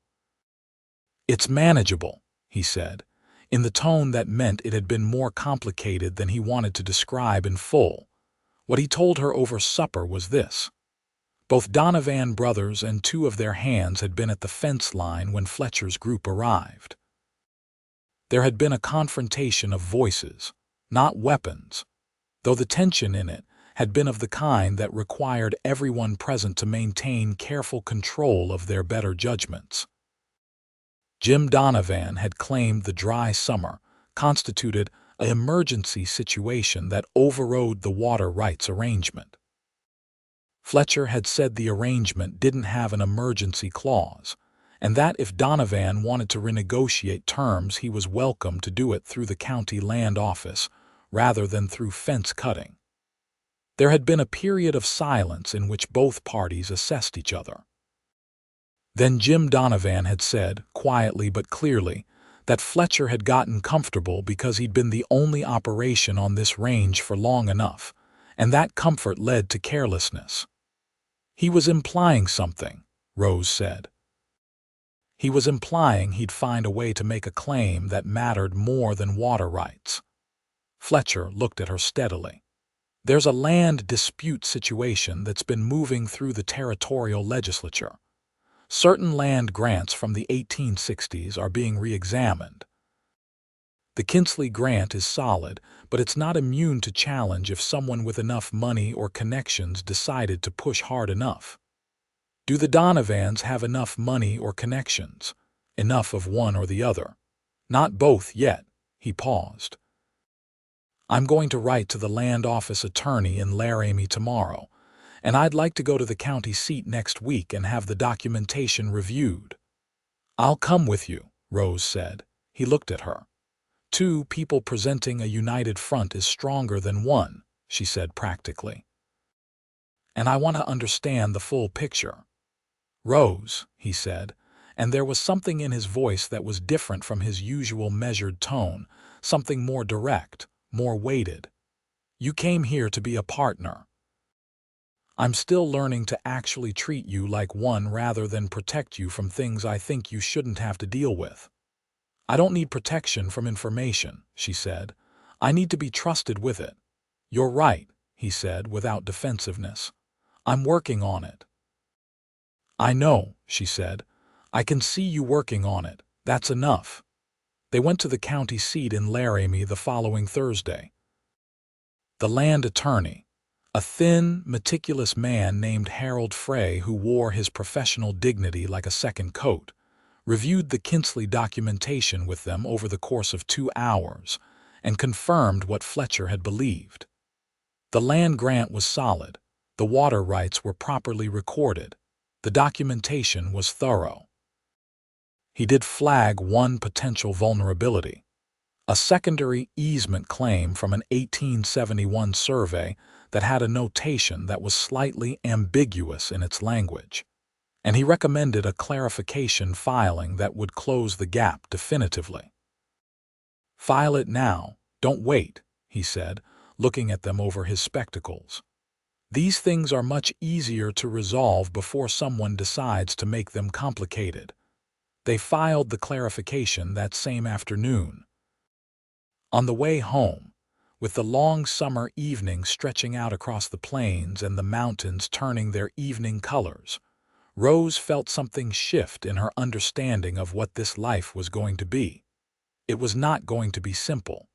"It's manageable," he said, in the tone that meant it had been more complicated than he wanted to describe in full. What he told her over supper was this. Both Donovan brothers and 2 of their hands had been at the fence line when Fletcher's group arrived. There had been a confrontation of voices, not weapons. though the tension in it had been of the kind that required everyone present to maintain careful control of their better judgments. Jim Donovan had claimed the dry summer constituted an emergency situation that overrode the water rights arrangement. Fletcher had said the arrangement didn't have an emergency clause, and that if Donovan wanted to renegotiate terms, he was welcome to do it through the county land office rather than through fence cutting. There had been a period of silence in which both parties assessed each other. Then Jim Donovan had said, quietly but clearly, that Fletcher had gotten comfortable because he'd been the only operation on this range for long enough, and that comfort led to carelessness. He was implying something, Rose said. He was implying he'd find a way to make a claim that mattered more than water rights. Fletcher looked at her steadily. There's a land dispute situation that's been moving through the territorial legislature. Certain land grants from the 1860s are being re-examined. The Kinsley grant is solid, but it's not immune to challenge if someone with enough money or connections decided to push hard enough. Do the Donovans have enough money or connections? Enough of one or the other? Not both yet, he paused. I'm going to write to the land office attorney in Laramie tomorrow, and I'd like to go to the county seat next week and have the documentation reviewed. I'll come with you, Rose said. He looked at her. Two people presenting a united front is stronger than one, she said practically. And I want to understand the full picture. Rose, he said, and there was something in his voice that was different from his usual measured tone, something more direct, more weighted. You came here to be a partner. I'm still learning to actually treat you like one rather than protect you from things I think you shouldn't have to deal with. I don't need protection from information, she said. I need to be trusted with it. You're right, he said without defensiveness. I'm working on it. I know, she said. I can see you working on it. That's enough. They went to the county seat in Laramie the following Thursday. The land attorney, a thin, meticulous man named Harold Frey who wore his professional dignity like a second coat, reviewed the Kinsley documentation with them over the course of 2 hours and confirmed what Fletcher had believed. The land grant was solid, the water rights were properly recorded, the documentation was thorough. He did flag one potential vulnerability, a secondary easement claim from an 1871 survey that had a notation that was slightly ambiguous in its language, and he recommended a clarification filing that would close the gap definitively. File it now, don't wait, he said, looking at them over his spectacles. These things are much easier to resolve before someone decides to make them complicated. They filed the clarification that same afternoon. On the way home, with the long summer evening stretching out across the plains and the mountains turning their evening colors, Rose felt something shift in her understanding of what this life was going to be. It was not going to be simple.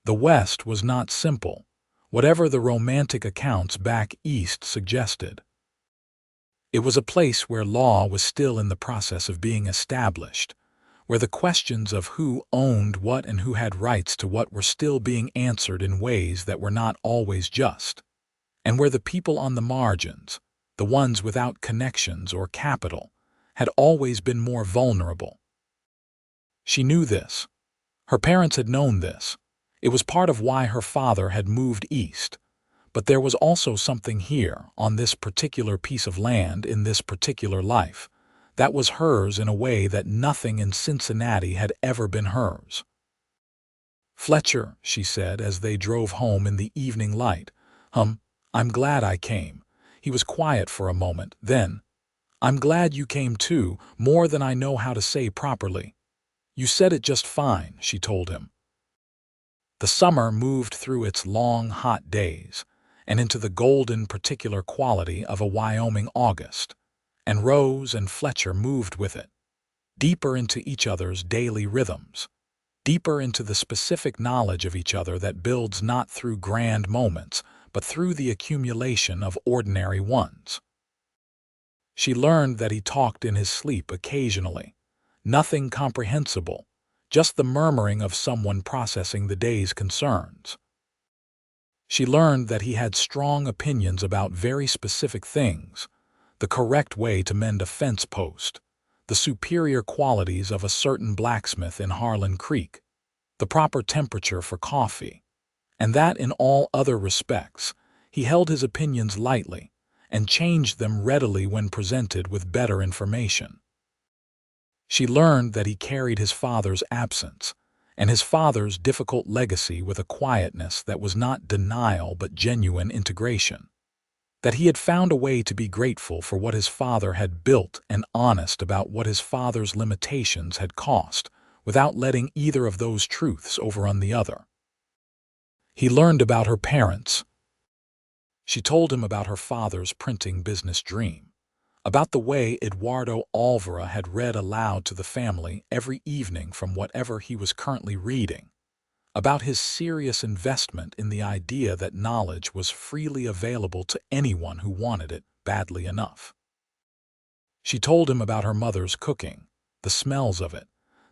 The West was not simple, whatever the romantic accounts back east suggested. It was a place where law was still in the process of being established, where the questions of who owned what and who had rights to what were still being answered in ways that were not always just, and where the people on the margins, the ones without connections or capital, had always been more vulnerable. She knew this. Her parents had known this. It was part of why her father had moved east. But there was also something here, on this particular piece of land in this particular life, that was hers in a way that nothing in Cincinnati had ever been hers. Fletcher, she said as they drove home in the evening light, I'm glad I came. He was quiet for a moment, then, I'm glad you came too, more than I know how to say properly. You said it just fine, she told him. The summer moved through its long, hot days, and into the golden particular quality of a Wyoming August, and Rose and Fletcher moved with it, deeper into each other's daily rhythms, deeper into the specific knowledge of each other that builds not through grand moments, but through the accumulation of ordinary ones. She learned that he talked in his sleep occasionally. Nothing comprehensible, just the murmuring of someone processing the day's concerns. She learned that he had strong opinions about very specific things, the correct way to mend a fence post, the superior qualities of a certain blacksmith in Harlan Creek, the proper temperature for coffee, and that in all other respects, he held his opinions lightly and changed them readily when presented with better information. She learned that he carried his father's absence and his father's difficult legacy with a quietness that was not denial but genuine integration, that he had found a way to be grateful for what his father had built and honest about what his father's limitations had cost, without letting either of those truths overrun the other. He learned about her parents. She told him about her father's printing business dream, about the way Eduardo Olvera had read aloud to the family every evening from whatever he was currently reading, about his serious investment in the idea that knowledge was freely available to anyone who wanted it badly enough. She told him about her mother's cooking, the smells of it,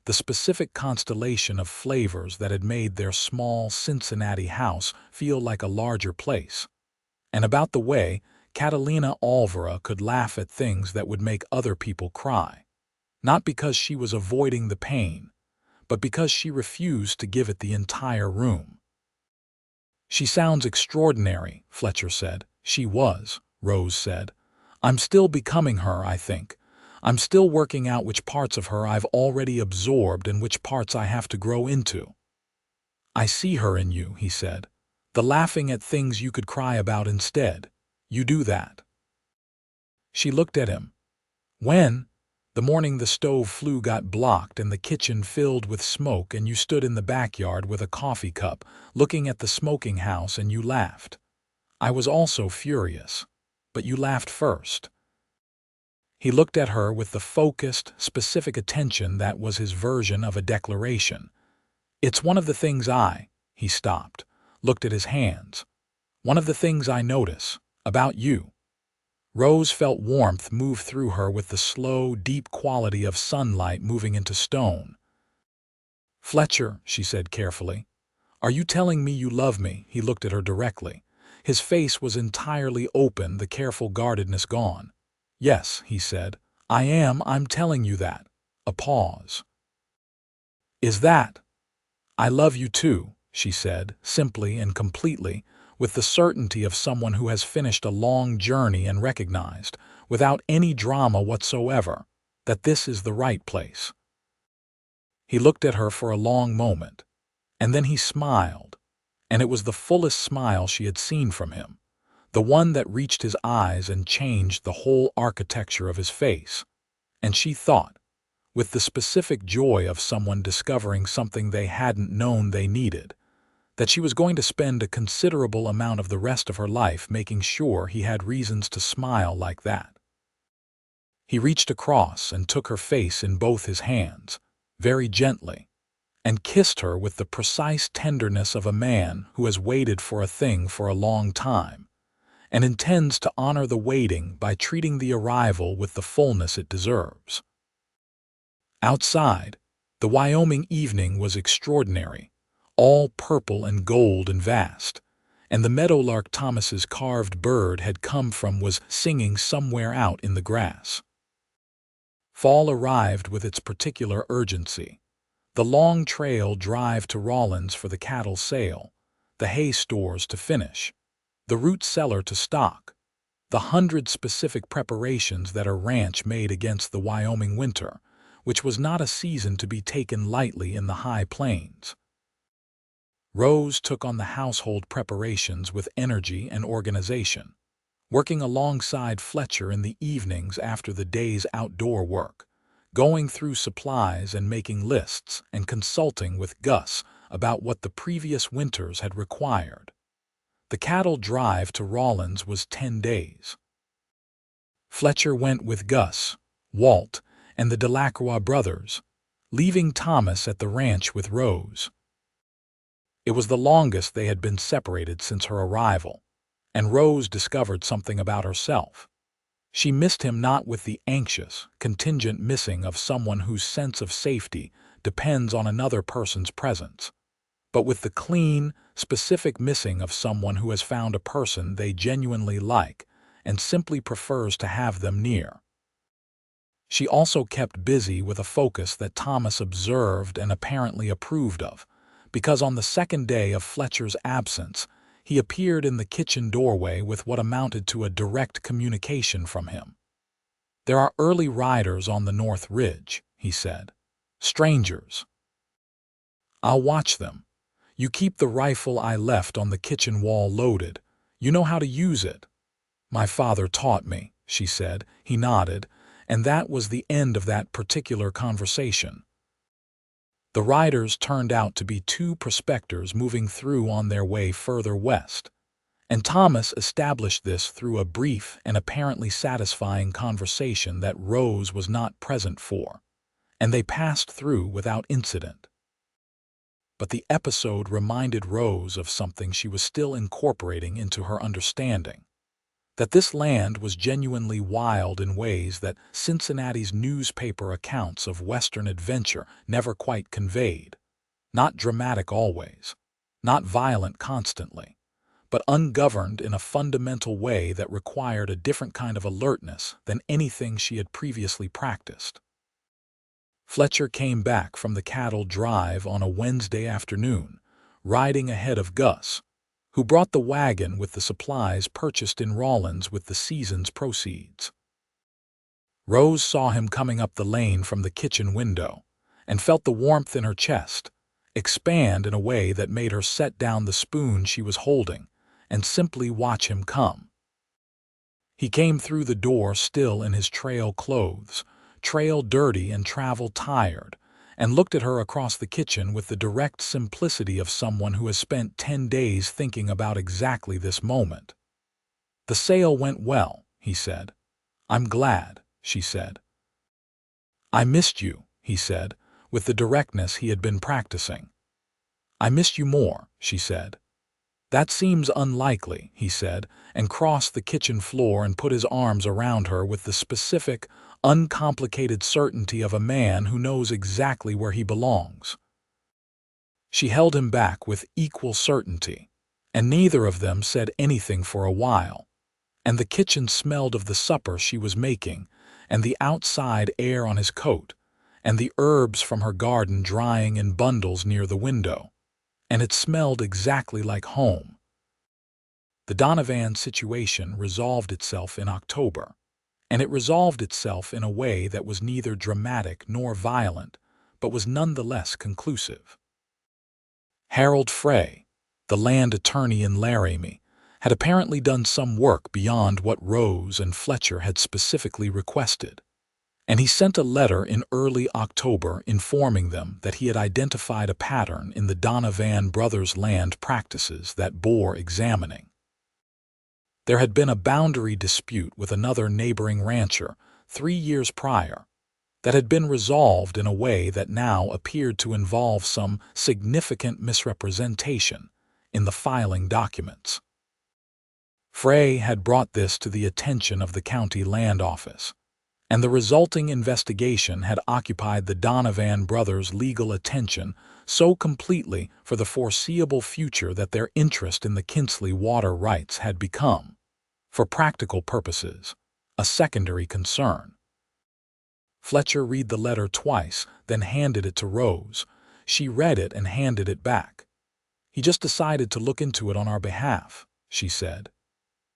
the specific constellation of flavors that had made their small Cincinnati house feel like a larger place, and about the way Catalina Olvera could laugh at things that would make other people cry, not because she was avoiding the pain, but because she refused to give it the entire room. "She sounds extraordinary," Fletcher said. "She was," Rose said. "I'm still becoming her, I think. I'm still working out which parts of her I've already absorbed and which parts I have to grow into." "I see her in you," he said. "The laughing at things you could cry about instead. You do that." She looked at him. "When? The morning the stove flue got blocked and the kitchen filled with smoke and you stood in the backyard with a coffee cup looking at the smoking house and you laughed. I was also furious, but you laughed first." He looked at her with the focused, specific attention that was his version of a declaration. "It's one of the things he stopped, looked at his hands. "One of the things I notice about you." Rose felt warmth move through her with the slow, deep quality of sunlight moving into stone. "Fletcher," she said carefully, "are you telling me you love me?" He looked at her directly. His face was entirely open, the careful guardedness gone. "Yes," he said, I'm telling you that." A pause. "Is that?" "I love you too," she said, simply and completely, with the certainty of someone who has finished a long journey and recognized, without any drama whatsoever, that this is the right place. He looked at her for a long moment, and then he smiled, and it was the fullest smile she had seen from him, the one that reached his eyes and changed the whole architecture of his face. And she thought, with the specific joy of someone discovering something they hadn't known they needed, that she was going to spend a considerable amount of the rest of her life making sure he had reasons to smile like that. He reached across and took her face in both his hands, very gently, and kissed her with the precise tenderness of a man who has waited for a thing for a long time, and intends to honor the waiting by treating the arrival with the fullness it deserves. Outside, the Wyoming evening was extraordinary, all purple and gold and vast, and the meadowlark Thomas's carved bird had come from was singing somewhere out in the grass. Fall arrived with its particular urgency. The long trail drive to Rawlins for the cattle sale, the hay stores to finish, the root cellar to stock, the 100 specific preparations that a ranch made against the Wyoming winter, which was not a season to be taken lightly in the high plains. Rose took on the household preparations with energy and organization, working alongside Fletcher in the evenings after the day's outdoor work, going through supplies and making lists and consulting with Gus about what the previous winters had required. The cattle drive to Rawlins was 10 days. Fletcher went with Gus, Walt, and the Delacroix brothers, leaving Thomas at the ranch with Rose. It was the longest they had been separated since her arrival, and Rose discovered something about herself. She missed him not with the anxious, contingent missing of someone whose sense of safety depends on another person's presence, but with the clean, specific missing of someone who has found a person they genuinely like and simply prefers to have them near. She also kept busy with a focus that Thomas observed and apparently approved of, because on the second day of Fletcher's absence, he appeared in the kitchen doorway with what amounted to a direct communication from him. "There are early riders on the North Ridge," he said. "Strangers. I'll watch them. You keep the rifle I left on the kitchen wall loaded. You know how to use it." "My father taught me," she said. He nodded, and that was the end of that particular conversation. The riders turned out to be two prospectors moving through on their way further west, and Thomas established this through a brief and apparently satisfying conversation that Rose was not present for, and they passed through without incident. But the episode reminded Rose of something she was still incorporating into her understanding: that this land was genuinely wild in ways that Cincinnati's newspaper accounts of Western adventure never quite conveyed. Not dramatic always, not violent constantly, but ungoverned in a fundamental way that required a different kind of alertness than anything she had previously practiced. Fletcher came back from the cattle drive on a Wednesday afternoon, riding ahead of Gus, who brought the wagon with the supplies purchased in Rawlins with the season's proceeds. Rose saw him coming up the lane from the kitchen window and felt the warmth in her chest expand in a way that made her set down the spoon she was holding and simply watch him come. He came through the door still in his trail clothes, trail dirty and travel tired, and looked at her across the kitchen with the direct simplicity of someone who has spent 10 days thinking about exactly this moment. "The sale went well," he said. "I'm glad," she said. "I missed you," he said, with the directness he had been practicing. "I missed you more," she said. "That seems unlikely," he said, and crossed the kitchen floor and put his arms around her with the specific, uncomplicated certainty of a man who knows exactly where he belongs. She held him back with equal certainty, and neither of them said anything for a while, and the kitchen smelled of the supper she was making, and the outside air on his coat, and the herbs from her garden drying in bundles near the window, and it smelled exactly like home. The Donovan situation resolved itself in October, and it resolved itself in a way that was neither dramatic nor violent, but was nonetheless conclusive. Harold Frey, the land attorney in Laramie, had apparently done some work beyond what Rose and Fletcher had specifically requested, and he sent a letter in early October informing them that he had identified a pattern in the Donovan brothers' land practices that bore examining. There had been a boundary dispute with another neighboring rancher 3 years prior that had been resolved in a way that now appeared to involve some significant misrepresentation in the filing documents. Frey had brought this to the attention of the county land office, and the resulting investigation had occupied the Donovan brothers' legal attention so completely for the foreseeable future that their interest in the Kinsley water rights had become, for practical purposes, a secondary concern. Fletcher read the letter twice, then handed it to Rose. She read it and handed it back. "He just decided to look into it on our behalf," she said.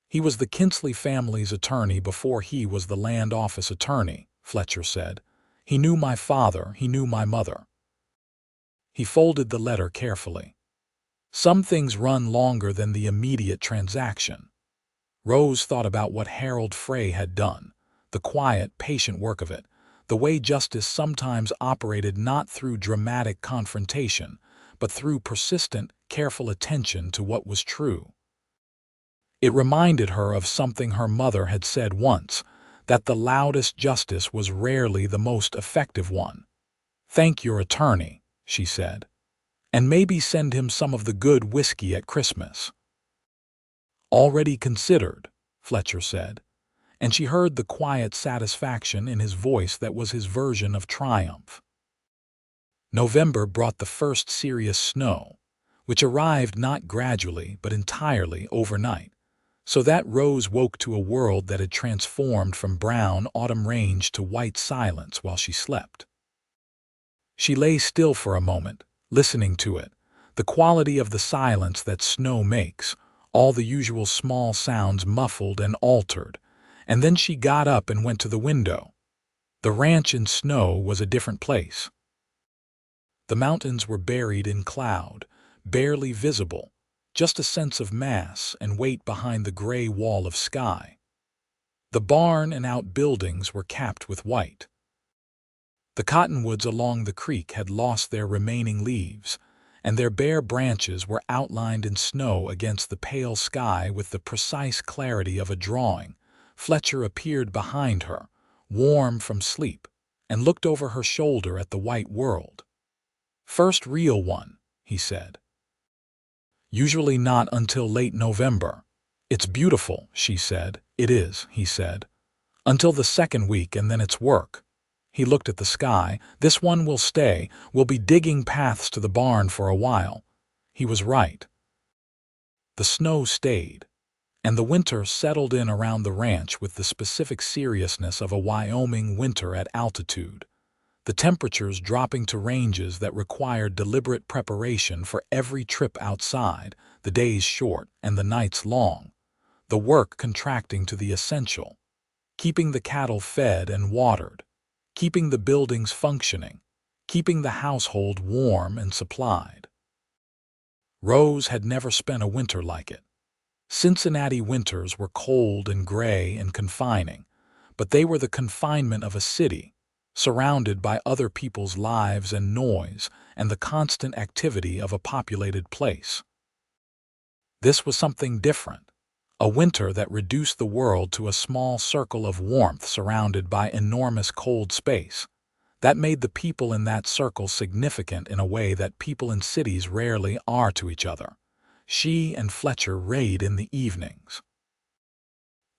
"He was the Kinsley family's attorney before he was the land office attorney," Fletcher said. "He knew my father, he knew my mother." He folded the letter carefully. Some things run longer than the immediate transaction. Rose thought about what Harold Frey had done, the quiet, patient work of it, the way justice sometimes operated not through dramatic confrontation, but through persistent, careful attention to what was true. It reminded her of something her mother had said once, that the loudest justice was rarely the most effective one. Thank your attorney, she said, and maybe send him some of the good whiskey at Christmas. Already considered, Fletcher said, and she heard the quiet satisfaction in his voice that was his version of triumph. November brought the first serious snow, which arrived not gradually but entirely overnight, so that Rose woke to a world that had transformed from brown autumn range to white silence while she slept. She lay still for a moment, listening to it, the quality of the silence that snow makes, all the usual small sounds muffled and altered, and then she got up and went to the window. The ranch in snow was a different place. The mountains were buried in cloud, barely visible, just a sense of mass and weight behind the gray wall of sky. The barn and outbuildings were capped with white. The cottonwoods along the creek had lost their remaining leaves, and their bare branches were outlined in snow against the pale sky with the precise clarity of a drawing. Fletcher appeared behind her, warm from sleep, and looked over her shoulder at the white world. "First real one," he said. "Usually not until late November." "It's beautiful," she said. "It is," he said. "Until the second week, and then it's work." He looked at the sky. "This one will stay. We'll be digging paths to the barn for a while." He was right. The snow stayed, and the winter settled in around the ranch with the specific seriousness of a Wyoming winter at altitude, the temperatures dropping to ranges that required deliberate preparation for every trip outside, the days short and the nights long, the work contracting to the essential, keeping the cattle fed and watered, keeping the buildings functioning, keeping the household warm and supplied. Rose had never spent a winter like it. Cincinnati winters were cold and gray and confining, but they were the confinement of a city, surrounded by other people's lives and noise and the constant activity of a populated place. This was something different, a winter that reduced the world to a small circle of warmth surrounded by enormous cold space, that made the people in that circle significant in a way that people in cities rarely are to each other. She and Fletcher rayed in the evenings.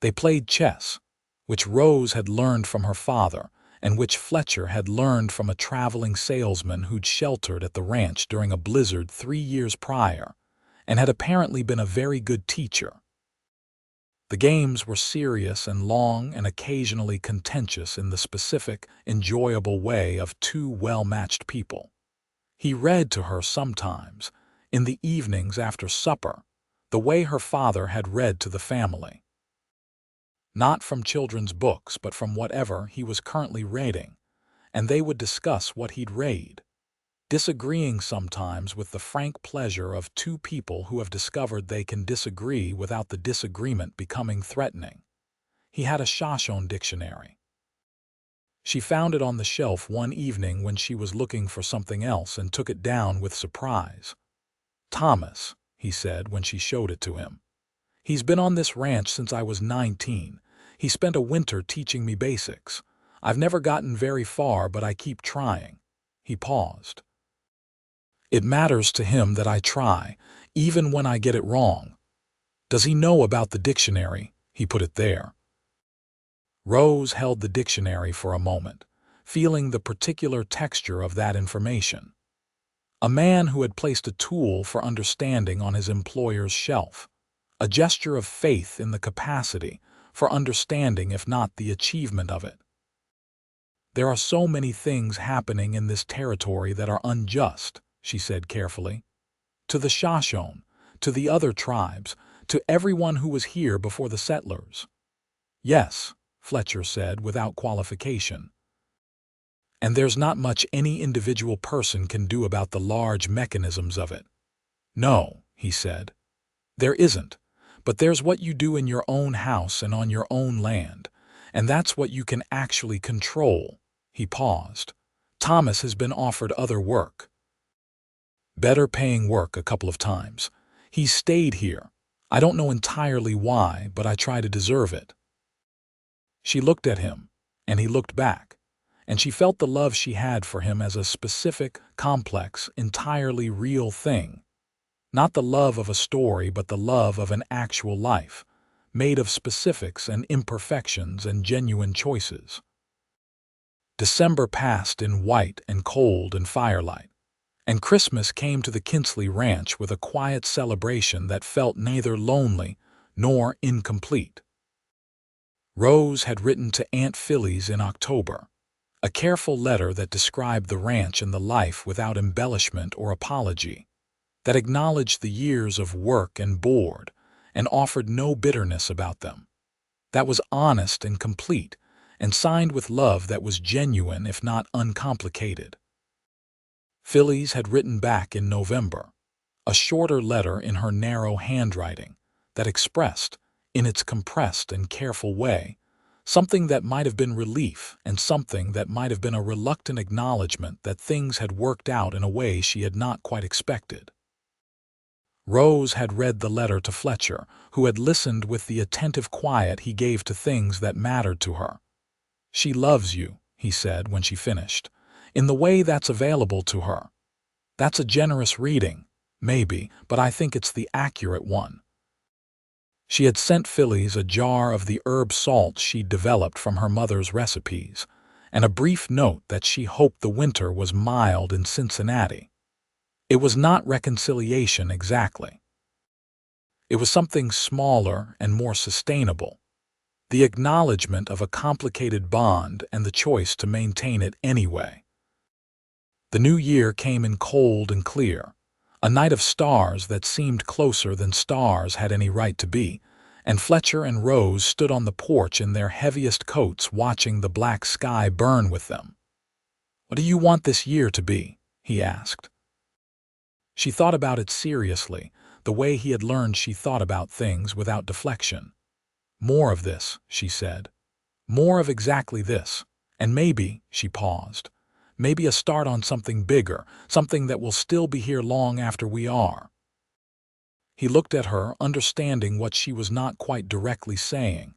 They played chess, which Rose had learned from her father, and which Fletcher had learned from a traveling salesman who'd sheltered at the ranch during a blizzard 3 years prior, and had apparently been a very good teacher. The games were serious and long and occasionally contentious in the specific, enjoyable way of two well-matched people. He read to her sometimes, in the evenings after supper, the way her father had read to the family. Not from children's books, but from whatever he was currently reading, and they would discuss what he'd read, disagreeing sometimes with the frank pleasure of two people who have discovered they can disagree without the disagreement becoming threatening. He had a Shoshone dictionary. She found it on the shelf one evening when she was looking for something else and took it down with surprise. "Thomas," he said when she showed it to him. "He's been on this ranch since I was 19. He spent a winter teaching me basics. I've never gotten very far, but I keep trying." He paused. "It matters to him that I try, even when I get it wrong. Does he know about the dictionary?" He put it there. Rose held the dictionary for a moment, feeling the particular texture of that information. A man who had placed a tool for understanding on his employer's shelf, a gesture of faith in the capacity for understanding if not the achievement of it. "There are so many things happening in this territory that are unjust," she said carefully. "To the Shoshone, to the other tribes, to everyone who was here before the settlers." "Yes," Fletcher said without qualification. "And there's not much any individual person can do about the large mechanisms of it." "No," he said. "There isn't, but there's what you do in your own house and on your own land, and that's what you can actually control." He paused. "Thomas has been offered other work. Better paying work a couple of times. He's stayed here. I don't know entirely why, but I try to deserve it." She looked at him, and he looked back, and she felt the love she had for him as a specific, complex, entirely real thing. Not the love of a story, but the love of an actual life, made of specifics and imperfections and genuine choices. December passed in white and cold and firelight, and Christmas came to the Kinsley ranch with a quiet celebration that felt neither lonely nor incomplete. Rose had written to Aunt Phillies in October, a careful letter that described the ranch and the life without embellishment or apology, that acknowledged the years of work and board and offered no bitterness about them, that was honest and complete, and signed with love that was genuine if not uncomplicated. Phillies had written back in November, a shorter letter in her narrow handwriting that expressed, in its compressed and careful way, something that might have been relief and something that might have been a reluctant acknowledgement that things had worked out in a way she had not quite expected. Rose had read the letter to Fletcher, who had listened with the attentive quiet he gave to things that mattered to her. "She loves you," he said when she finished, "in the way that's available to her. That's a generous reading, maybe, but I think it's the accurate one." She had sent Phillies a jar of the herb salt she'd developed from her mother's recipes, and a brief note that she hoped the winter was mild in Cincinnati. It was not reconciliation exactly. It was something smaller and more sustainable, the acknowledgement of a complicated bond and the choice to maintain it anyway. The new year came in cold and clear, a night of stars that seemed closer than stars had any right to be, and Fletcher and Rose stood on the porch in their heaviest coats watching the black sky burn with them. "What do you want this year to be?" he asked. She thought about it seriously, the way he had learned she thought about things without deflection. "More of this," she said. "More of exactly this. And maybe," she paused, "maybe a start on something bigger, something that will still be here long after we are." He looked at her, understanding what she was not quite directly saying.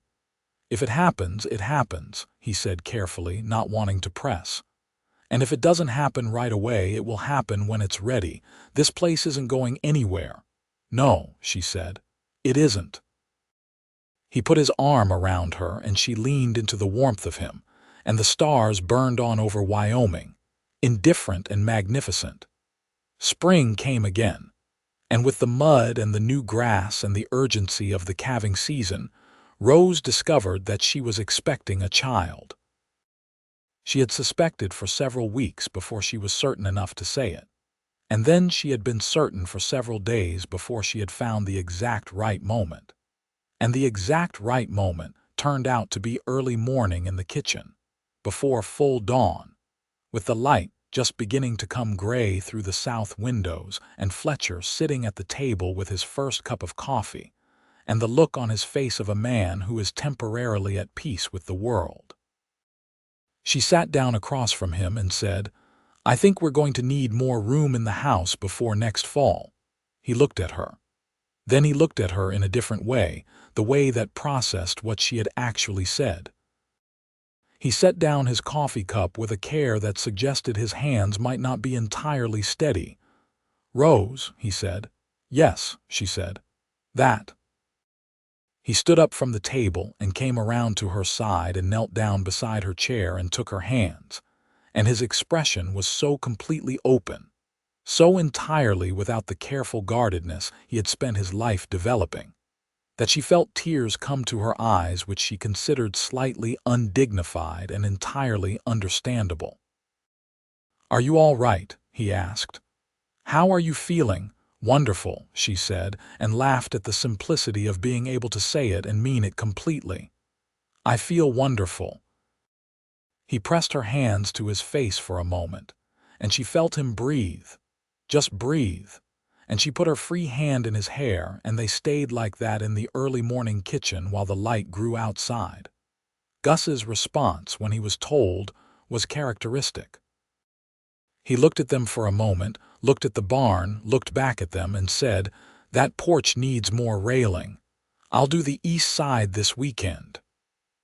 "If it happens, it happens," he said carefully, not wanting to press. "And if it doesn't happen right away, it will happen when it's ready. This place isn't going anywhere." "No," she said, "it isn't." He put his arm around her and she leaned into the warmth of him, and the stars burned on over Wyoming, indifferent and magnificent. Spring came again, and with the mud and the new grass and the urgency of the calving season, Rose discovered that she was expecting a child. She had suspected for several weeks before she was certain enough to say it, and then she had been certain for several days before she had found the exact right moment. And the exact right moment turned out to be early morning in the kitchen, before full dawn, with the light just beginning to come gray through the south windows and Fletcher sitting at the table with his first cup of coffee, and the look on his face of a man who is temporarily at peace with the world. She sat down across from him and said, "I think we're going to need more room in the house before next fall." He looked at her. Then he looked at her in a different way, the way that processed what she had actually said. He set down his coffee cup with a care that suggested his hands might not be entirely steady. "Rose," he said. "Yes," she said. "That." He stood up from the table and came around to her side and knelt down beside her chair and took her hands, and his expression was so completely open, so entirely without the careful guardedness he had spent his life developing, that she felt tears come to her eyes which she considered slightly undignified and entirely understandable. "Are you all right?" he asked. "How are you feeling?" "Wonderful," she said, and laughed at the simplicity of being able to say it and mean it completely. "I feel wonderful." He pressed her hands to his face for a moment, and she felt him breathe. Just breathe. And she put her free hand in his hair, and they stayed like that in the early morning kitchen while the light grew outside. Gus's response, when he was told, was characteristic. He looked at them for a moment, looked at the barn, looked back at them, and said, "That porch needs more railing. I'll do the east side this weekend."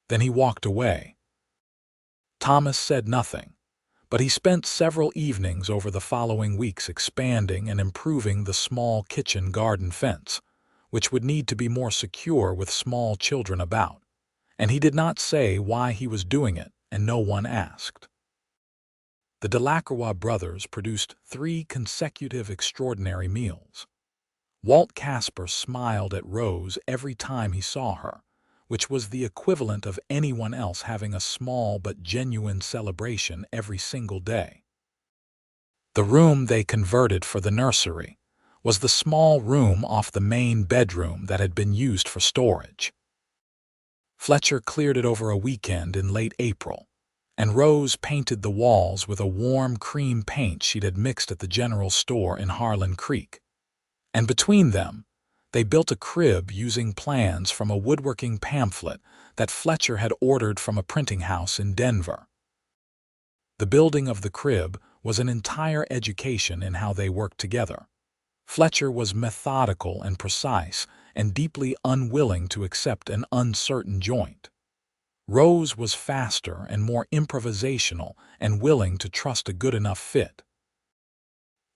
Then he walked away. Thomas said nothing, but he spent several evenings over the following weeks expanding and improving the small kitchen garden fence, which would need to be more secure with small children about, and he did not say why he was doing it, and no one asked. The Delacroix brothers produced 3 consecutive extraordinary meals. Walt Casper smiled at Rose every time he saw her, which was the equivalent of anyone else having a small but genuine celebration every single day. The room they converted for the nursery was the small room off the main bedroom that had been used for storage. Fletcher cleared it over a weekend in late April, and Rose painted the walls with a warm cream paint she'd had mixed at the general store in Harlan Creek. And between them, they built a crib using plans from a woodworking pamphlet that Fletcher had ordered from a printing house in Denver. The building of the crib was an entire education in how they worked together. Fletcher was methodical and precise and deeply unwilling to accept an uncertain joint. Rose was faster and more improvisational and willing to trust a good enough fit.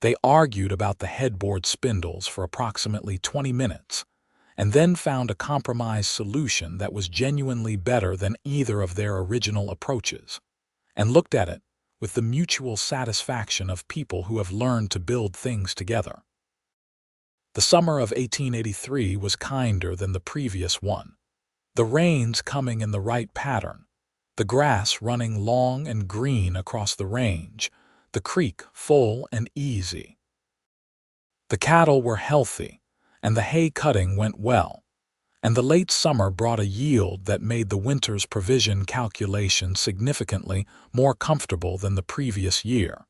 They argued about the headboard spindles for approximately 20 minutes, and then found a compromise solution that was genuinely better than either of their original approaches, and looked at it with the mutual satisfaction of people who have learned to build things together. The summer of 1883 was kinder than the previous one, the rains coming in the right pattern, the grass running long and green across the range, the creek full and easy. The cattle were healthy, and the hay cutting went well, and the late summer brought a yield that made the winter's provision calculation significantly more comfortable than the previous year.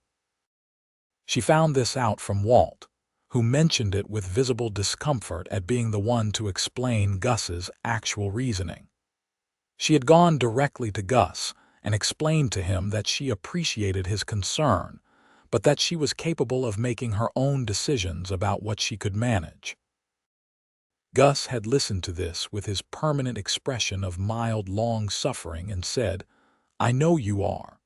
She found this out from Walt, who mentioned it with visible discomfort at being the one to explain Gus's actual reasoning. She had gone directly to Gus and explained to him that she appreciated his concern, but that she was capable of making her own decisions about what she could manage. Gus had listened to this with his permanent expression of mild long-suffering and said, "I know you are.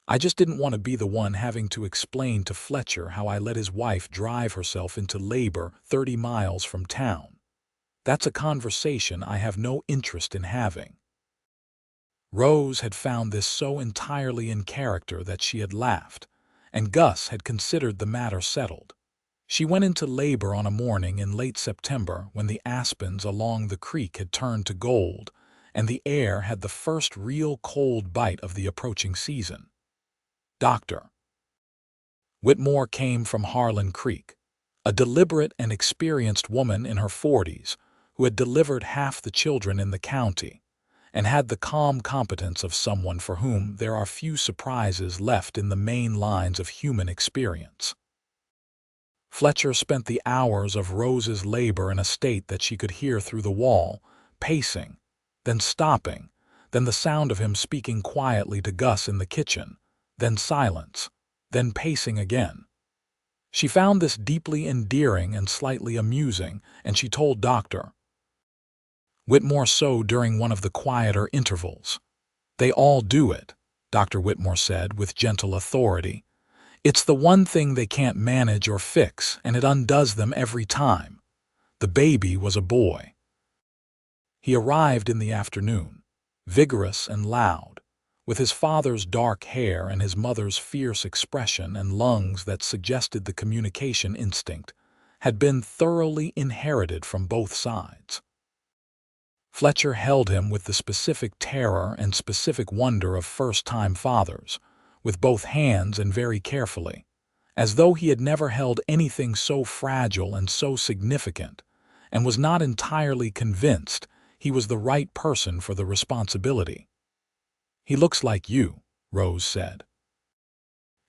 I just didn't want to be the one having to explain to Fletcher how I let his wife drive herself into labor 30 miles from town. That's a conversation I have no interest in having." Rose had found this so entirely in character that she had laughed, and Gus had considered the matter settled. She went into labor on a morning in late September when the aspens along the creek had turned to gold, and the air had the first real cold bite of the approaching season. Dr. Whitmore came from Harlan Creek, a deliberate and experienced woman in her 40s who had delivered half the children in the county, and had the calm competence of someone for whom there are few surprises left in the main lines of human experience. Fletcher spent the hours of Rose's labor in a state that she could hear through the wall, pacing, then stopping, then the sound of him speaking quietly to Gus in the kitchen, then silence, then pacing again. She found this deeply endearing and slightly amusing, and she told Dr. Whitmore so during one of the quieter intervals. "They all do it," Dr. Whitmore said with gentle authority. "It's the one thing they can't manage or fix, and it undoes them every time. The baby was a boy." He arrived in the afternoon, vigorous and loud, with his father's dark hair and his mother's fierce expression and lungs that suggested the communication instinct had been thoroughly inherited from both sides. Fletcher held him with the specific terror and specific wonder of first-time fathers, with both hands and very carefully, as though he had never held anything so fragile and so significant, and was not entirely convinced he was the right person for the responsibility. "He looks like you," Rose said.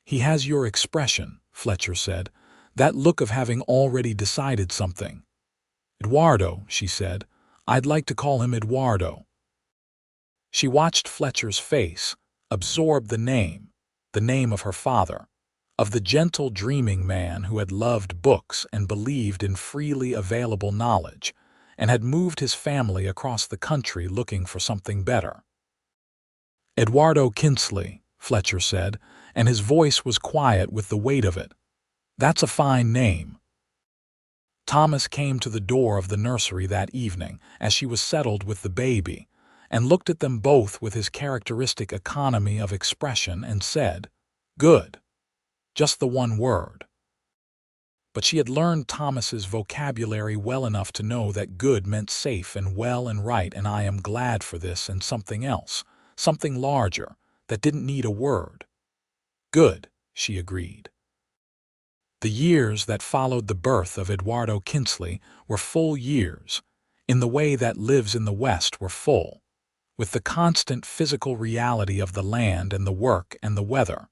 "He has your expression," Fletcher said, "that look of having already decided something." "Eduardo," she said. "I'd like to call him Eduardo." She watched Fletcher's face, absorbed the name of her father, of the gentle dreaming man who had loved books and believed in freely available knowledge, and had moved his family across the country looking for something better. Eduardo Kinsley, Fletcher said, and his voice was quiet with the weight of it. That's a fine name. Thomas came to the door of the nursery that evening as she was settled with the baby, and looked at them both with his characteristic economy of expression and said, "Good." Just the one word. But she had learned Thomas's vocabulary well enough to know that good meant safe and well and right, and I am glad for this, and something else, something larger, that didn't need a word. Good, she agreed. The years that followed the birth of Eduardo Kinsley were full years, in the way that lives in the West were full, with the constant physical reality of the land and the work and the weather,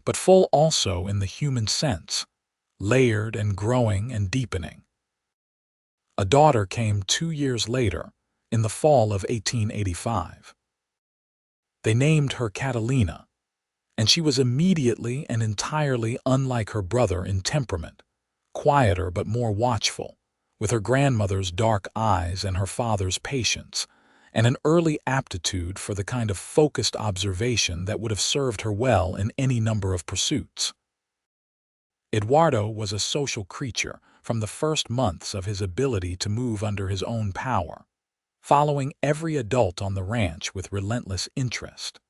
but full also in the human sense, layered and growing and deepening. A daughter came 2 years later, in the fall of 1885. They named her Catalina, and she was immediately and entirely unlike her brother in temperament, quieter but more watchful, with her grandmother's dark eyes and her father's patience, and an early aptitude for the kind of focused observation that would have served her well in any number of pursuits. Eduardo was a social creature from the first months of his ability to move under his own power, following every adult on the ranch with relentless interest,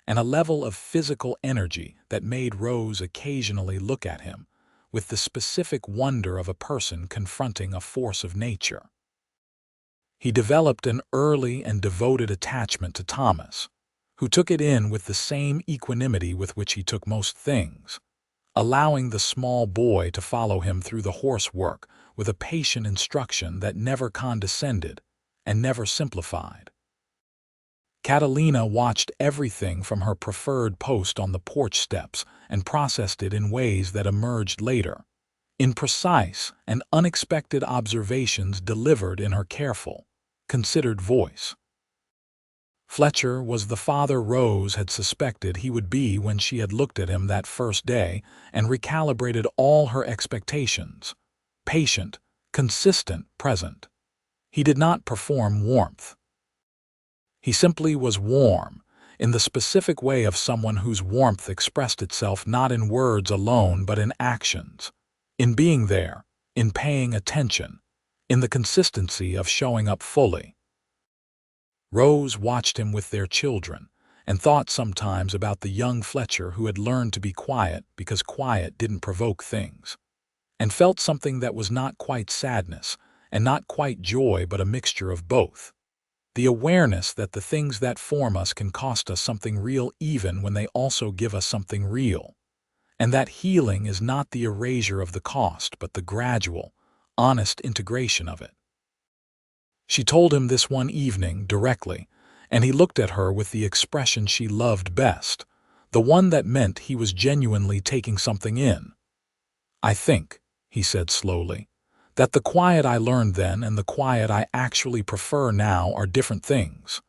and a level of physical energy that made Rose occasionally look at him with the specific wonder of a person confronting a force of nature. He developed an early and devoted attachment to Thomas, who took it in with the same equanimity with which he took most things, allowing the small boy to follow him through the horse work with a patient instruction that never condescended and never simplified. Catalina watched everything from her preferred post on the porch steps and processed it in ways that emerged later, in precise and unexpected observations delivered in her careful, considered voice. Fletcher was the father Rose had suspected he would be when she had looked at him that first day and recalibrated all her expectations. Patient, consistent, present. He did not perform warmth. He simply was warm, in the specific way of someone whose warmth expressed itself not in words alone but in actions, in being there, in paying attention, in the consistency of showing up fully. Rose watched him with their children, and thought sometimes about the young Fletcher who had learned to be quiet because quiet didn't provoke things, and felt something that was not quite sadness and not quite joy but a mixture of both. The awareness that the things that form us can cost us something real even when they also give us something real, and that healing is not the erasure of the cost but the gradual, honest integration of it. She told him this one evening directly, and he looked at her with the expression she loved best, the one that meant he was genuinely taking something in. "I think," he said slowly, "that the quiet I learned then and the quiet I actually prefer now are different things."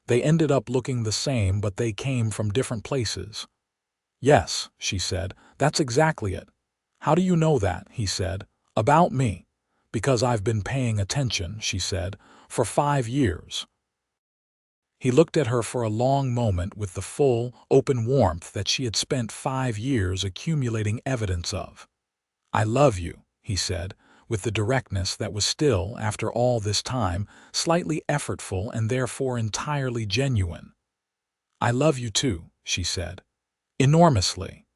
They ended up looking the same, but they came from different places. "Yes," she said, "that's exactly it." "How do you know that?" he said. "About me." "Because I've been paying attention," she said, "for 5 years." He looked at her for a long moment with the full, open warmth that she had spent 5 years accumulating evidence of. "I love you," he said, with the directness that was still, after all this time, slightly effortful and therefore entirely genuine. "I love you too," she said. "Enormously."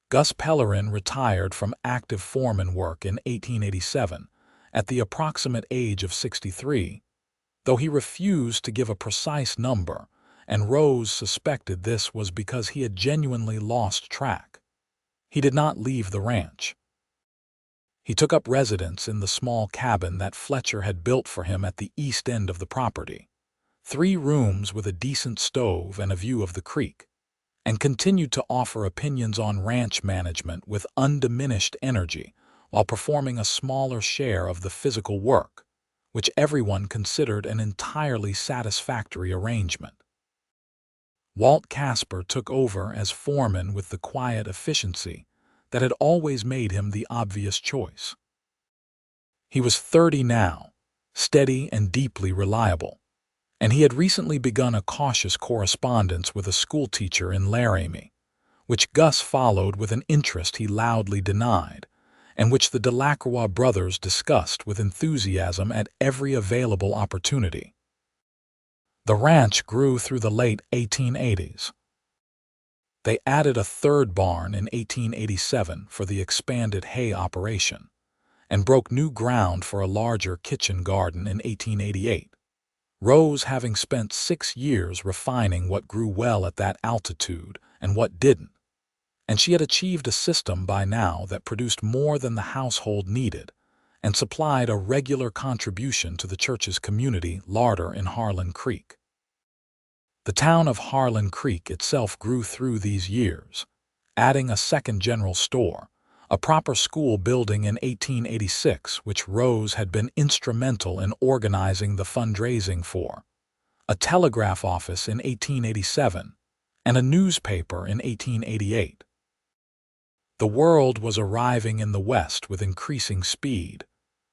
Gus Pellerin retired from active foreman work in 1887, at the approximate age of 63, though he refused to give a precise number, and Rose suspected this was because he had genuinely lost track. He did not leave the ranch. He took up residence in the small cabin that Fletcher had built for him at the east end of the property, 3 rooms with a decent stove and a view of the creek, and continued to offer opinions on ranch management with undiminished energy while performing a smaller share of the physical work, which everyone considered an entirely satisfactory arrangement. Walt Casper took over as foreman with the quiet efficiency that had always made him the obvious choice. He was 30 now, steady and deeply reliable, and he had recently begun a cautious correspondence with a schoolteacher in Laramie, which Gus followed with an interest he loudly denied, and which the Delacroix brothers discussed with enthusiasm at every available opportunity. The ranch grew through the late 1880s. They added a third barn in 1887 for the expanded hay operation, and broke new ground for a larger kitchen garden in 1888. Rose having spent 6 years refining what grew well at that altitude and what didn't, and she had achieved a system by now that produced more than the household needed and supplied a regular contribution to the church's community larder in Harlan Creek. The town of Harlan Creek itself grew through these years, adding a second general store, a proper school building in 1886, which Rose had been instrumental in organizing the fundraising for, a telegraph office in 1887, and a newspaper in 1888. The world was arriving in the West with increasing speed,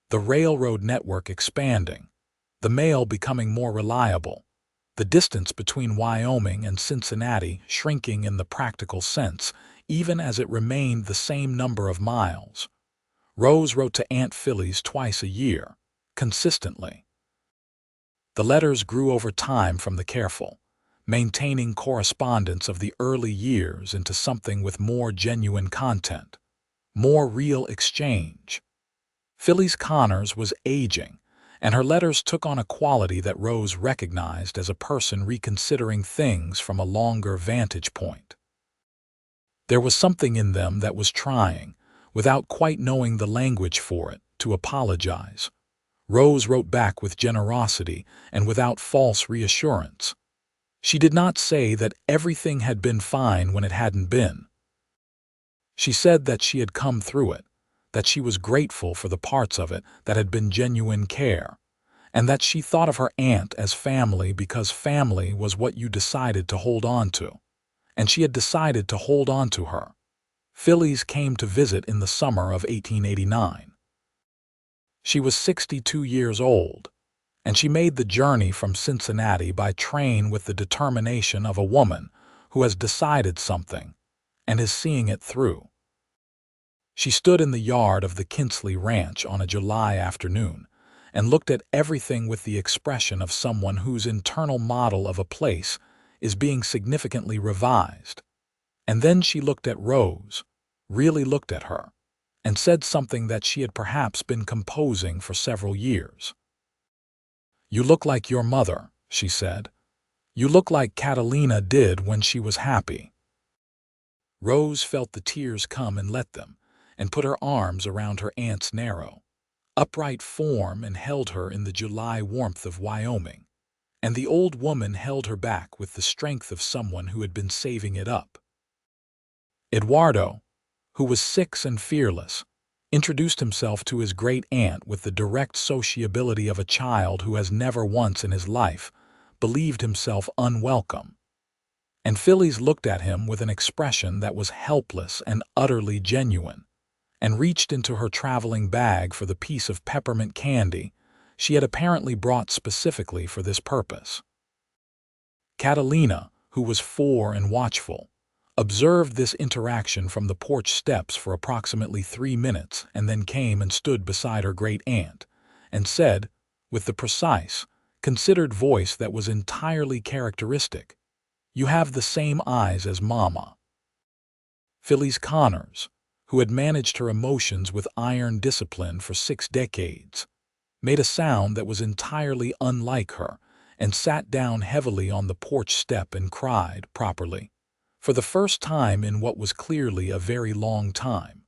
the railroad network expanding, the mail becoming more reliable, the distance between Wyoming and Cincinnati shrinking in the practical sense, even as it remained the same number of miles. Rose wrote to Aunt Philly's twice a year, consistently. The letters grew over time from the careful, maintaining correspondence of the early years into something with more genuine content, more real exchange. Phyllis Connors was aging, and her letters took on a quality that Rose recognized as a person reconsidering things from a longer vantage point. There was something in them that was trying, without quite knowing the language for it, to apologize. Rose wrote back with generosity and without false reassurance. She did not say that everything had been fine when it hadn't been. She said that she had come through it, that she was grateful for the parts of it that had been genuine care, and that she thought of her aunt as family because family was what you decided to hold on to, and she had decided to hold on to her. Phyllis came to visit in the summer of 1889. She was 62 years old, and she made the journey from Cincinnati by train with the determination of a woman who has decided something and is seeing it through. She stood in the yard of the Kinsley Ranch on a July afternoon and looked at everything with the expression of someone whose internal model of a place is being significantly revised. And then she looked at Rose, really looked at her, and said something that she had perhaps been composing for several years. "You look like your mother," she said. "You look like Catalina did when she was happy." Rose felt the tears come and let them, and put her arms around her aunt's narrow, upright form and held her in the July warmth of Wyoming, and the old woman held her back with the strength of someone who had been saving it up. Eduardo, who was 6 and fearless, introduced himself to his great-aunt with the direct sociability of a child who has never once in his life believed himself unwelcome. And Phyllis looked at him with an expression that was helpless and utterly genuine, and reached into her traveling bag for the piece of peppermint candy she had apparently brought specifically for this purpose. Catalina, who was 4 and watchful, observed this interaction from the porch steps for approximately 3 minutes and then came and stood beside her great-aunt and said, with the precise, considered voice that was entirely characteristic, "You have the same eyes as Mama." Phyllis Connors, who had managed her emotions with iron discipline for 6 decades, made a sound that was entirely unlike her and sat down heavily on the porch step and cried, properly, for the first time in what was clearly a very long time.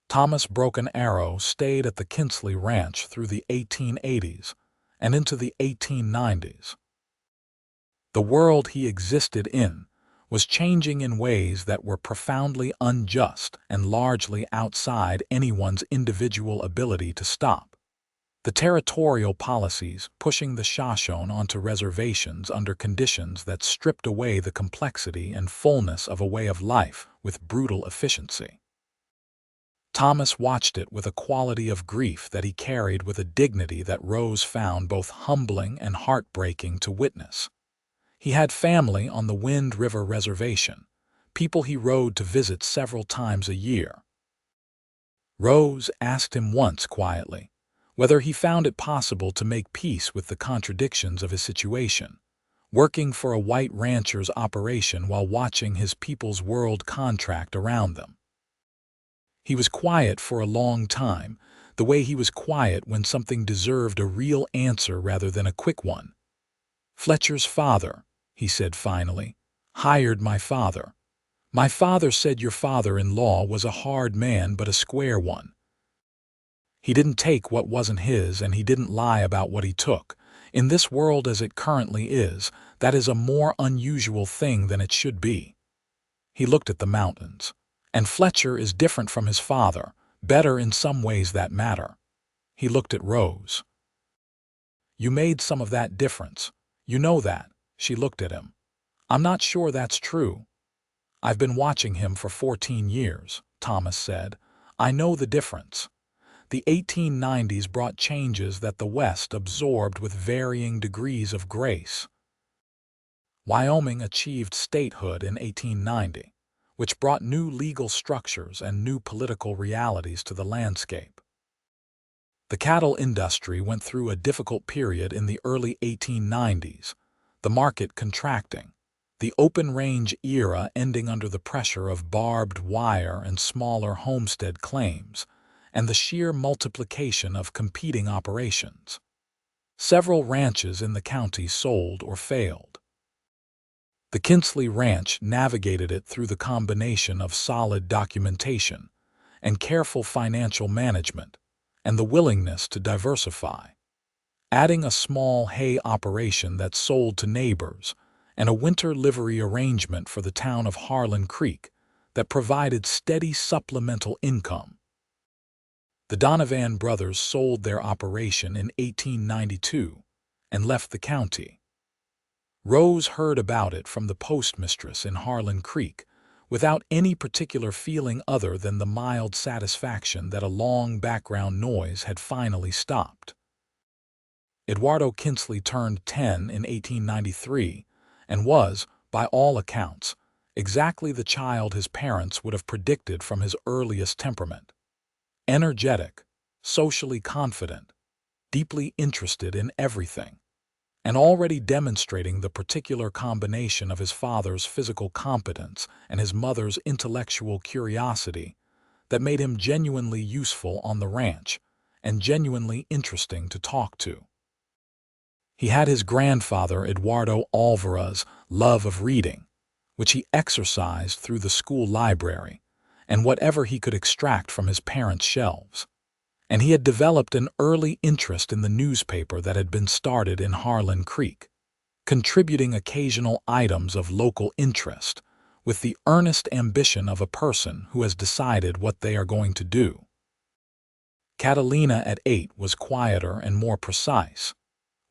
Thomas Broken Arrow stayed at the Kinsley Ranch through the 1880s and into the 1890s. The world he existed in was changing in ways that were profoundly unjust and largely outside anyone's individual ability to stop. The territorial policies pushing the Shoshone onto reservations under conditions that stripped away the complexity and fullness of a way of life with brutal efficiency. Thomas watched it with a quality of grief that he carried with a dignity that Rose found both humbling and heartbreaking to witness. He had family on the Wind River Reservation, people he rode to visit several times a year. Rose asked him once quietly whether he found it possible to make peace with the contradictions of his situation, working for a white rancher's operation while watching his people's world contract around them. He was quiet for a long time, the way he was quiet when something deserved a real answer rather than a quick one. "Fletcher's father," he said finally, "hired my father. My father said your father-in-law was a hard man but a square one. He didn't take what wasn't his and he didn't lie about what he took. In this world as it currently is, that is a more unusual thing than it should be." He looked at the mountains. "And Fletcher is different from his father, better in some ways that matter." He looked at Rose. "You made some of that difference. You know that." She looked at him. "I'm not sure that's true." "I've been watching him for 14 years, Thomas said. "I know the difference." The 1890s brought changes that the West absorbed with varying degrees of grace. Wyoming achieved statehood in 1890, which brought new legal structures and new political realities to the landscape. The cattle industry went through a difficult period in the early 1890s, the market contracting, the open-range era ending under the pressure of barbed wire and smaller homestead claims, and the sheer multiplication of competing operations. Several ranches in the county sold or failed. The Kinsley Ranch navigated it through the combination of solid documentation and careful financial management and the willingness to diversify. Adding a small hay operation that sold to neighbors and a winter livery arrangement for the town of Harlan Creek that provided steady supplemental income. The Donovan brothers sold their operation in 1892 and left the county. Rose heard about it from the postmistress in Harlan Creek without any particular feeling other than the mild satisfaction that a long background noise had finally stopped. Eduardo Kinsley turned 10 in 1893 and was, by all accounts, exactly the child his parents would have predicted from his earliest temperament. Energetic, socially confident, deeply interested in everything, and already demonstrating the particular combination of his father's physical competence and his mother's intellectual curiosity that made him genuinely useful on the ranch and genuinely interesting to talk to. He had his grandfather Eduardo Olvera's love of reading, which he exercised through the school library and whatever he could extract from his parents' shelves. And he had developed an early interest in the newspaper that had been started in Harlan Creek, contributing occasional items of local interest with the earnest ambition of a person who has decided what they are going to do. Catalina at 8 was quieter and more precise,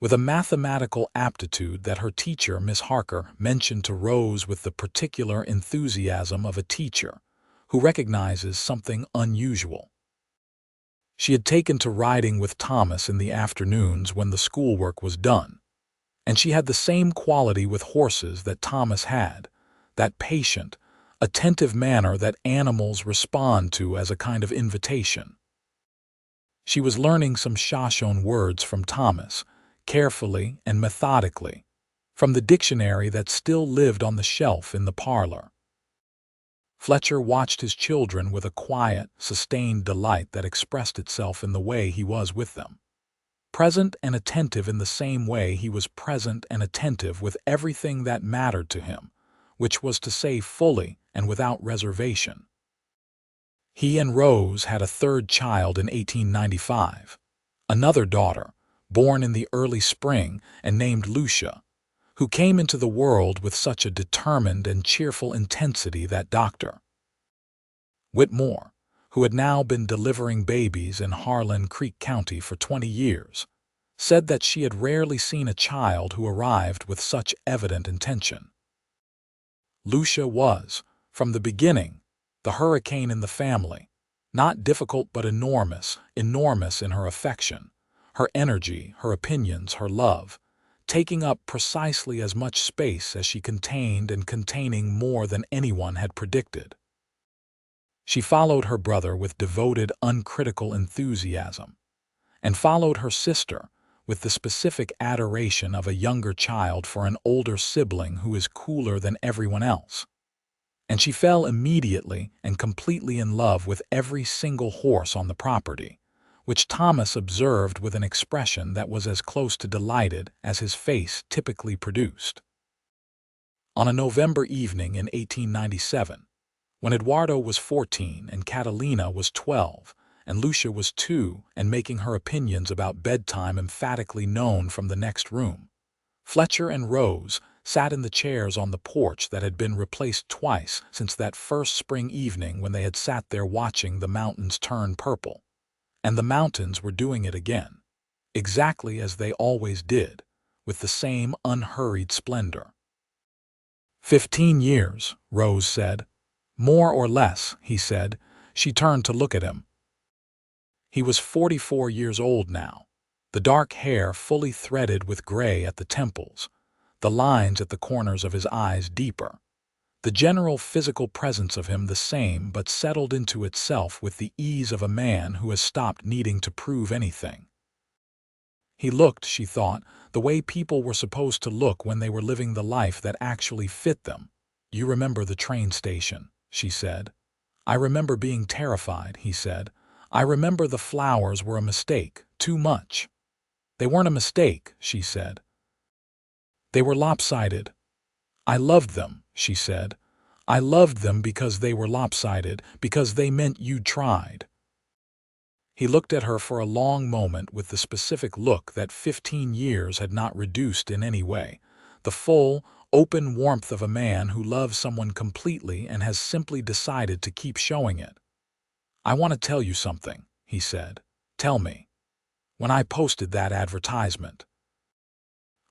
with a mathematical aptitude that her teacher, Miss Harker, mentioned to Rose with the particular enthusiasm of a teacher who recognizes something unusual. She had taken to riding with Thomas in the afternoons when the schoolwork was done, and she had the same quality with horses that Thomas had, that patient, attentive manner that animals respond to as a kind of invitation. She was learning some Shoshone words from Thomas, carefully and methodically, from the dictionary that still lived on the shelf in the parlor. Fletcher watched his children with a quiet, sustained delight that expressed itself in the way he was with them. Present and attentive in the same way he was present and attentive with everything that mattered to him, which was to say fully and without reservation. He and Rose had a third child in 1895, another daughter, born in the early spring and named Lucia, who came into the world with such a determined and cheerful intensity that Dr. Whitmore, who had now been delivering babies in Harlan Creek County for 20 years, said that she had rarely seen a child who arrived with such evident intention. Lucia was, from the beginning, the hurricane in the family, Not difficult but enormous, enormous in her affection, her energy, her opinions, her love, taking up precisely as much space as she contained and containing more than anyone had predicted. She followed her brother with devoted, uncritical enthusiasm, and followed her sister with the specific adoration of a younger child for an older sibling who is cooler than everyone else. And she fell immediately and completely in love with every single horse on the property, which Thomas observed with an expression that was as close to delighted as his face typically produced. On a November evening in 1897, when Eduardo was 14 and Catalina was 12, and Lucia was 2 and making her opinions about bedtime emphatically known from the next room, Fletcher and Rose sat in the chairs on the porch that had been replaced twice since that first spring evening when they had sat there watching the mountains turn purple. And the mountains were doing it again, exactly as they always did, with the same unhurried splendor. 15 years, Rose said. More or less, he said. She turned to look at him. He was 44 years old now, the dark hair fully threaded with gray at the temples, the lines at the corners of his eyes deeper, the general physical presence of him the same but settled into itself with the ease of a man who has stopped needing to prove anything. He looked, she thought, the way people were supposed to look when they were living the life that actually fit them. You remember the train station, she said. I remember being terrified, he said. I remember the flowers were a mistake, too much. They weren't a mistake, she said. They were lopsided. I loved them, she said. I loved them because they were lopsided, because they meant you'd tried. He looked at her for a long moment with the specific look that 15 years had not reduced in any way, the full, open warmth of a man who loves someone completely and has simply decided to keep showing it. I want to tell you something, he said. Tell me. When I posted that advertisement.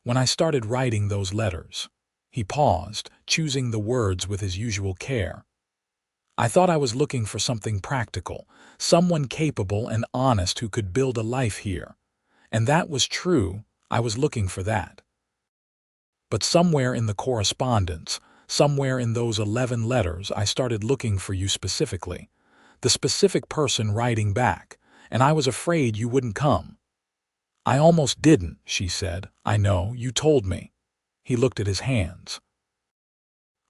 When I started writing those letters. He paused, choosing the words with his usual care. I thought I was looking for something practical, someone capable and honest who could build a life here. And that was true, I was looking for that. But somewhere in the correspondence, somewhere in those 11 letters, I started looking for you specifically. The specific person writing back, and I was afraid you wouldn't come. I almost didn't, she said. I know, you told me. He looked at his hands.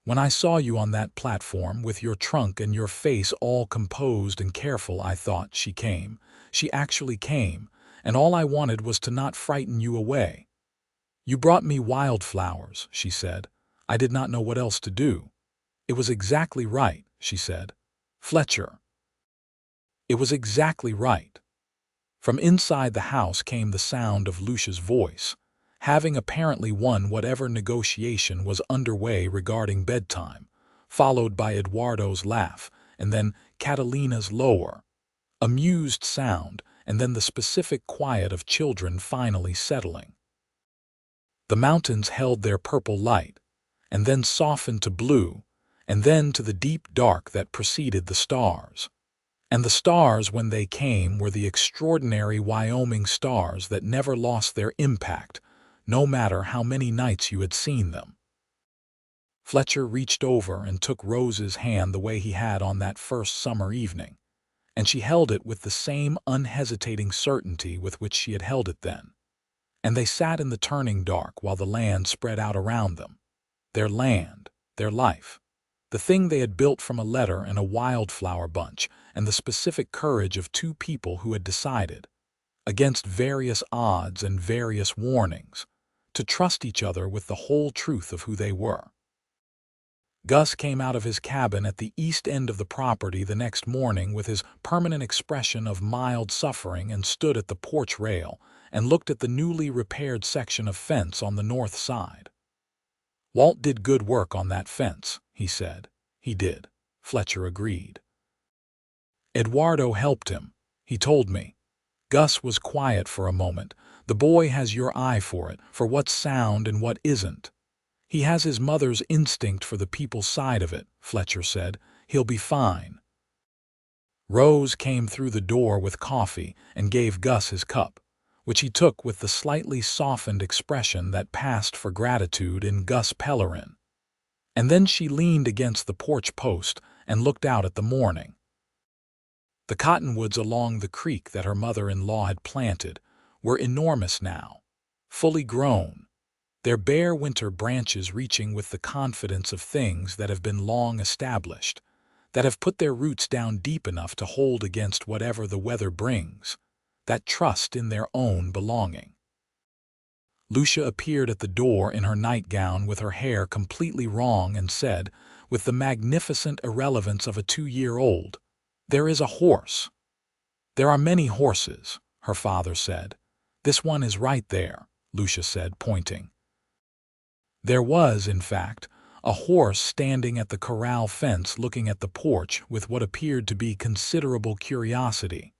When I saw you on that platform with your trunk and your face all composed and careful, I thought she came. She actually came, and all I wanted was to not frighten you away. You brought me wildflowers, she said. I did not know what else to do. It was exactly right, she said. Fletcher. It was exactly right. From inside the house came the sound of Lucia's voice, having apparently won whatever negotiation was underway regarding bedtime, followed by Eduardo's laugh, and then Catalina's lower, amused sound, and then the specific quiet of children finally settling. The mountains held their purple light, and then softened to blue, and then to the deep dark that preceded the stars. And the stars, when they came, were the extraordinary Wyoming stars that never lost their impact, no matter how many nights you had seen them. Fletcher reached over and took Rose's hand the way he had on that first summer evening, and she held it with the same unhesitating certainty with which she had held it then. And they sat in the turning dark while the land spread out around them. Their land, their life, the thing they had built from a letter and a wildflower bunch, and the specific courage of two people who had decided, against various odds and various warnings, to trust each other with the whole truth of who they were. Gus came out of his cabin at the east end of the property the next morning with his permanent expression of mild suffering and stood at the porch rail and looked at the newly repaired section of fence on the north side. Walt did good work on that fence, he said. He did, Fletcher agreed. Eduardo helped him, he told me. Gus was quiet for a moment. The boy has your eye for it, for what's sound and what isn't. He has his mother's instinct for the people's side of it, Fletcher said. He'll be fine. Rose came through the door with coffee and gave Gus his cup, which he took with the slightly softened expression that passed for gratitude in Gus Pellerin. And then she leaned against the porch post and looked out at the morning. The cottonwoods along the creek that her mother-in-law had planted were enormous now, fully grown, their bare winter branches reaching with the confidence of things that have been long established, that have put their roots down deep enough to hold against whatever the weather brings, that trust in their own belonging. Lucia appeared at the door in her nightgown with her hair completely wrong and said, with the magnificent irrelevance of a 2-year-old, "There is a horse." "There are many horses," her father said. "This one is right there," Lucia said, pointing. There was, in fact, a horse standing at the corral fence looking at the porch with what appeared to be considerable curiosity.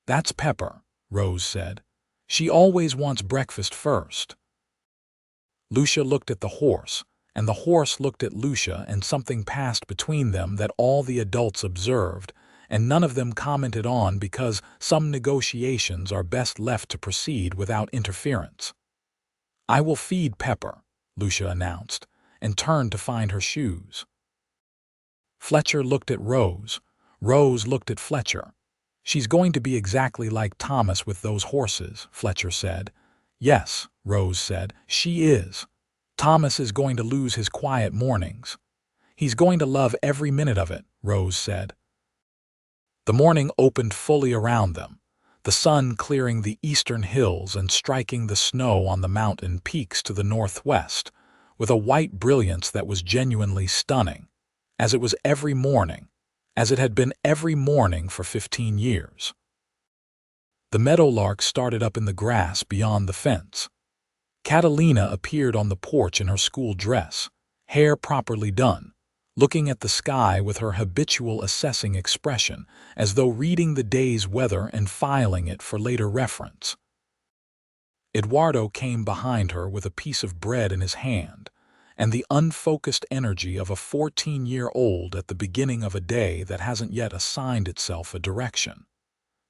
"That's Pepper," Rose said. "She always wants breakfast first." Lucia looked at the horse, and the horse looked at Lucia, and something passed between them that all the adults observed, and none of them commented on because some negotiations are best left to proceed without interference. "I will feed Pepper," Lucia announced, and turned to find her shoes. Fletcher looked at Rose. Rose looked at Fletcher. "She's going to be exactly like Thomas with those horses," Fletcher said. "Yes," Rose said, "she is. Thomas is going to lose his quiet mornings. He's going to love every minute of it," Rose said. The morning opened fully around them, the sun clearing the eastern hills and striking the snow on the mountain peaks to the northwest with a white brilliance that was genuinely stunning, as it was every morning, as it had been every morning for 15 years. The meadowlark started up in the grass beyond the fence. Catalina appeared on the porch in her school dress, hair properly done, looking at the sky with her habitual assessing expression, as though reading the day's weather and filing it for later reference. Eduardo came behind her with a piece of bread in his hand, and the unfocused energy of a 14-year-old at the beginning of a day that hasn't yet assigned itself a direction.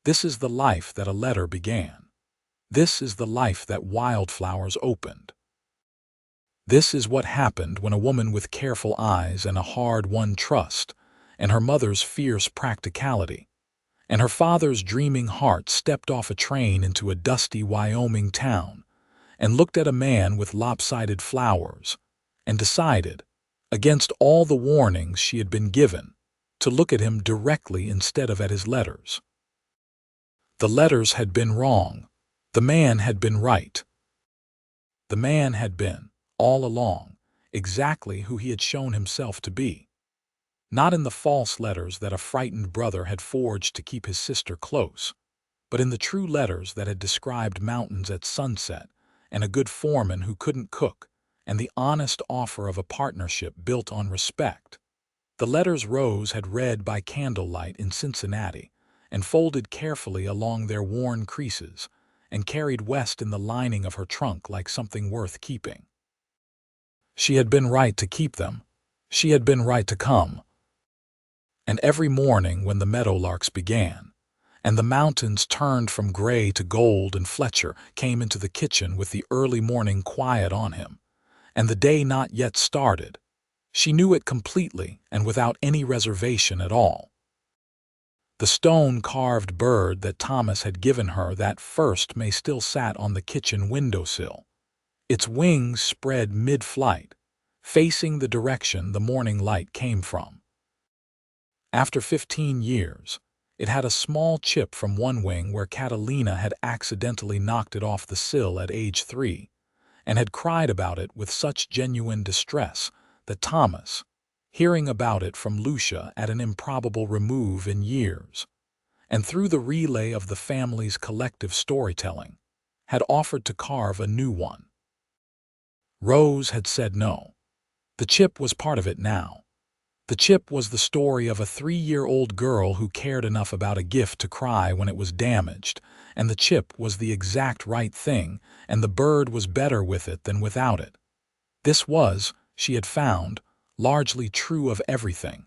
This is the life that a letter began. This is the life that wildflowers opened. This is what happened when a woman with careful eyes and a hard-won trust, and her mother's fierce practicality, and her father's dreaming heart stepped off a train into a dusty Wyoming town and looked at a man with lopsided flowers and decided, against all the warnings she had been given, to look at him directly instead of at his letters. The letters had been wrong. The man had been right. The man had been, all along, exactly who he had shown himself to be. Not in the false letters that a frightened brother had forged to keep his sister close, but in the true letters that had described mountains at sunset and a good foreman who couldn't cook and the honest offer of a partnership built on respect. The letters Rose had read by candlelight in Cincinnati and folded carefully along their worn creases and carried west in the lining of her trunk like something worth keeping. She had been right to keep them. She had been right to come. And every morning when the meadowlarks began, and the mountains turned from gray to gold and Fletcher came into the kitchen with the early morning quiet on him, and the day not yet started, she knew it completely and without any reservation at all. The stone-carved bird that Thomas had given her that first May still sat on the kitchen windowsill, its wings spread mid-flight, facing the direction the morning light came from. After 15 years, it had a small chip from one wing where Catalina had accidentally knocked it off the sill at age 3, and had cried about it with such genuine distress that Thomas, hearing about it from Lucia at an improbable remove in years, and through the relay of the family's collective storytelling, had offered to carve a new one. Rose had said no. The chip was part of it now. The chip was the story of a 3-year-old girl who cared enough about a gift to cry when it was damaged, and the chip was the exact right thing, and the bird was better with it than without it. This was, she had found, largely true of everything,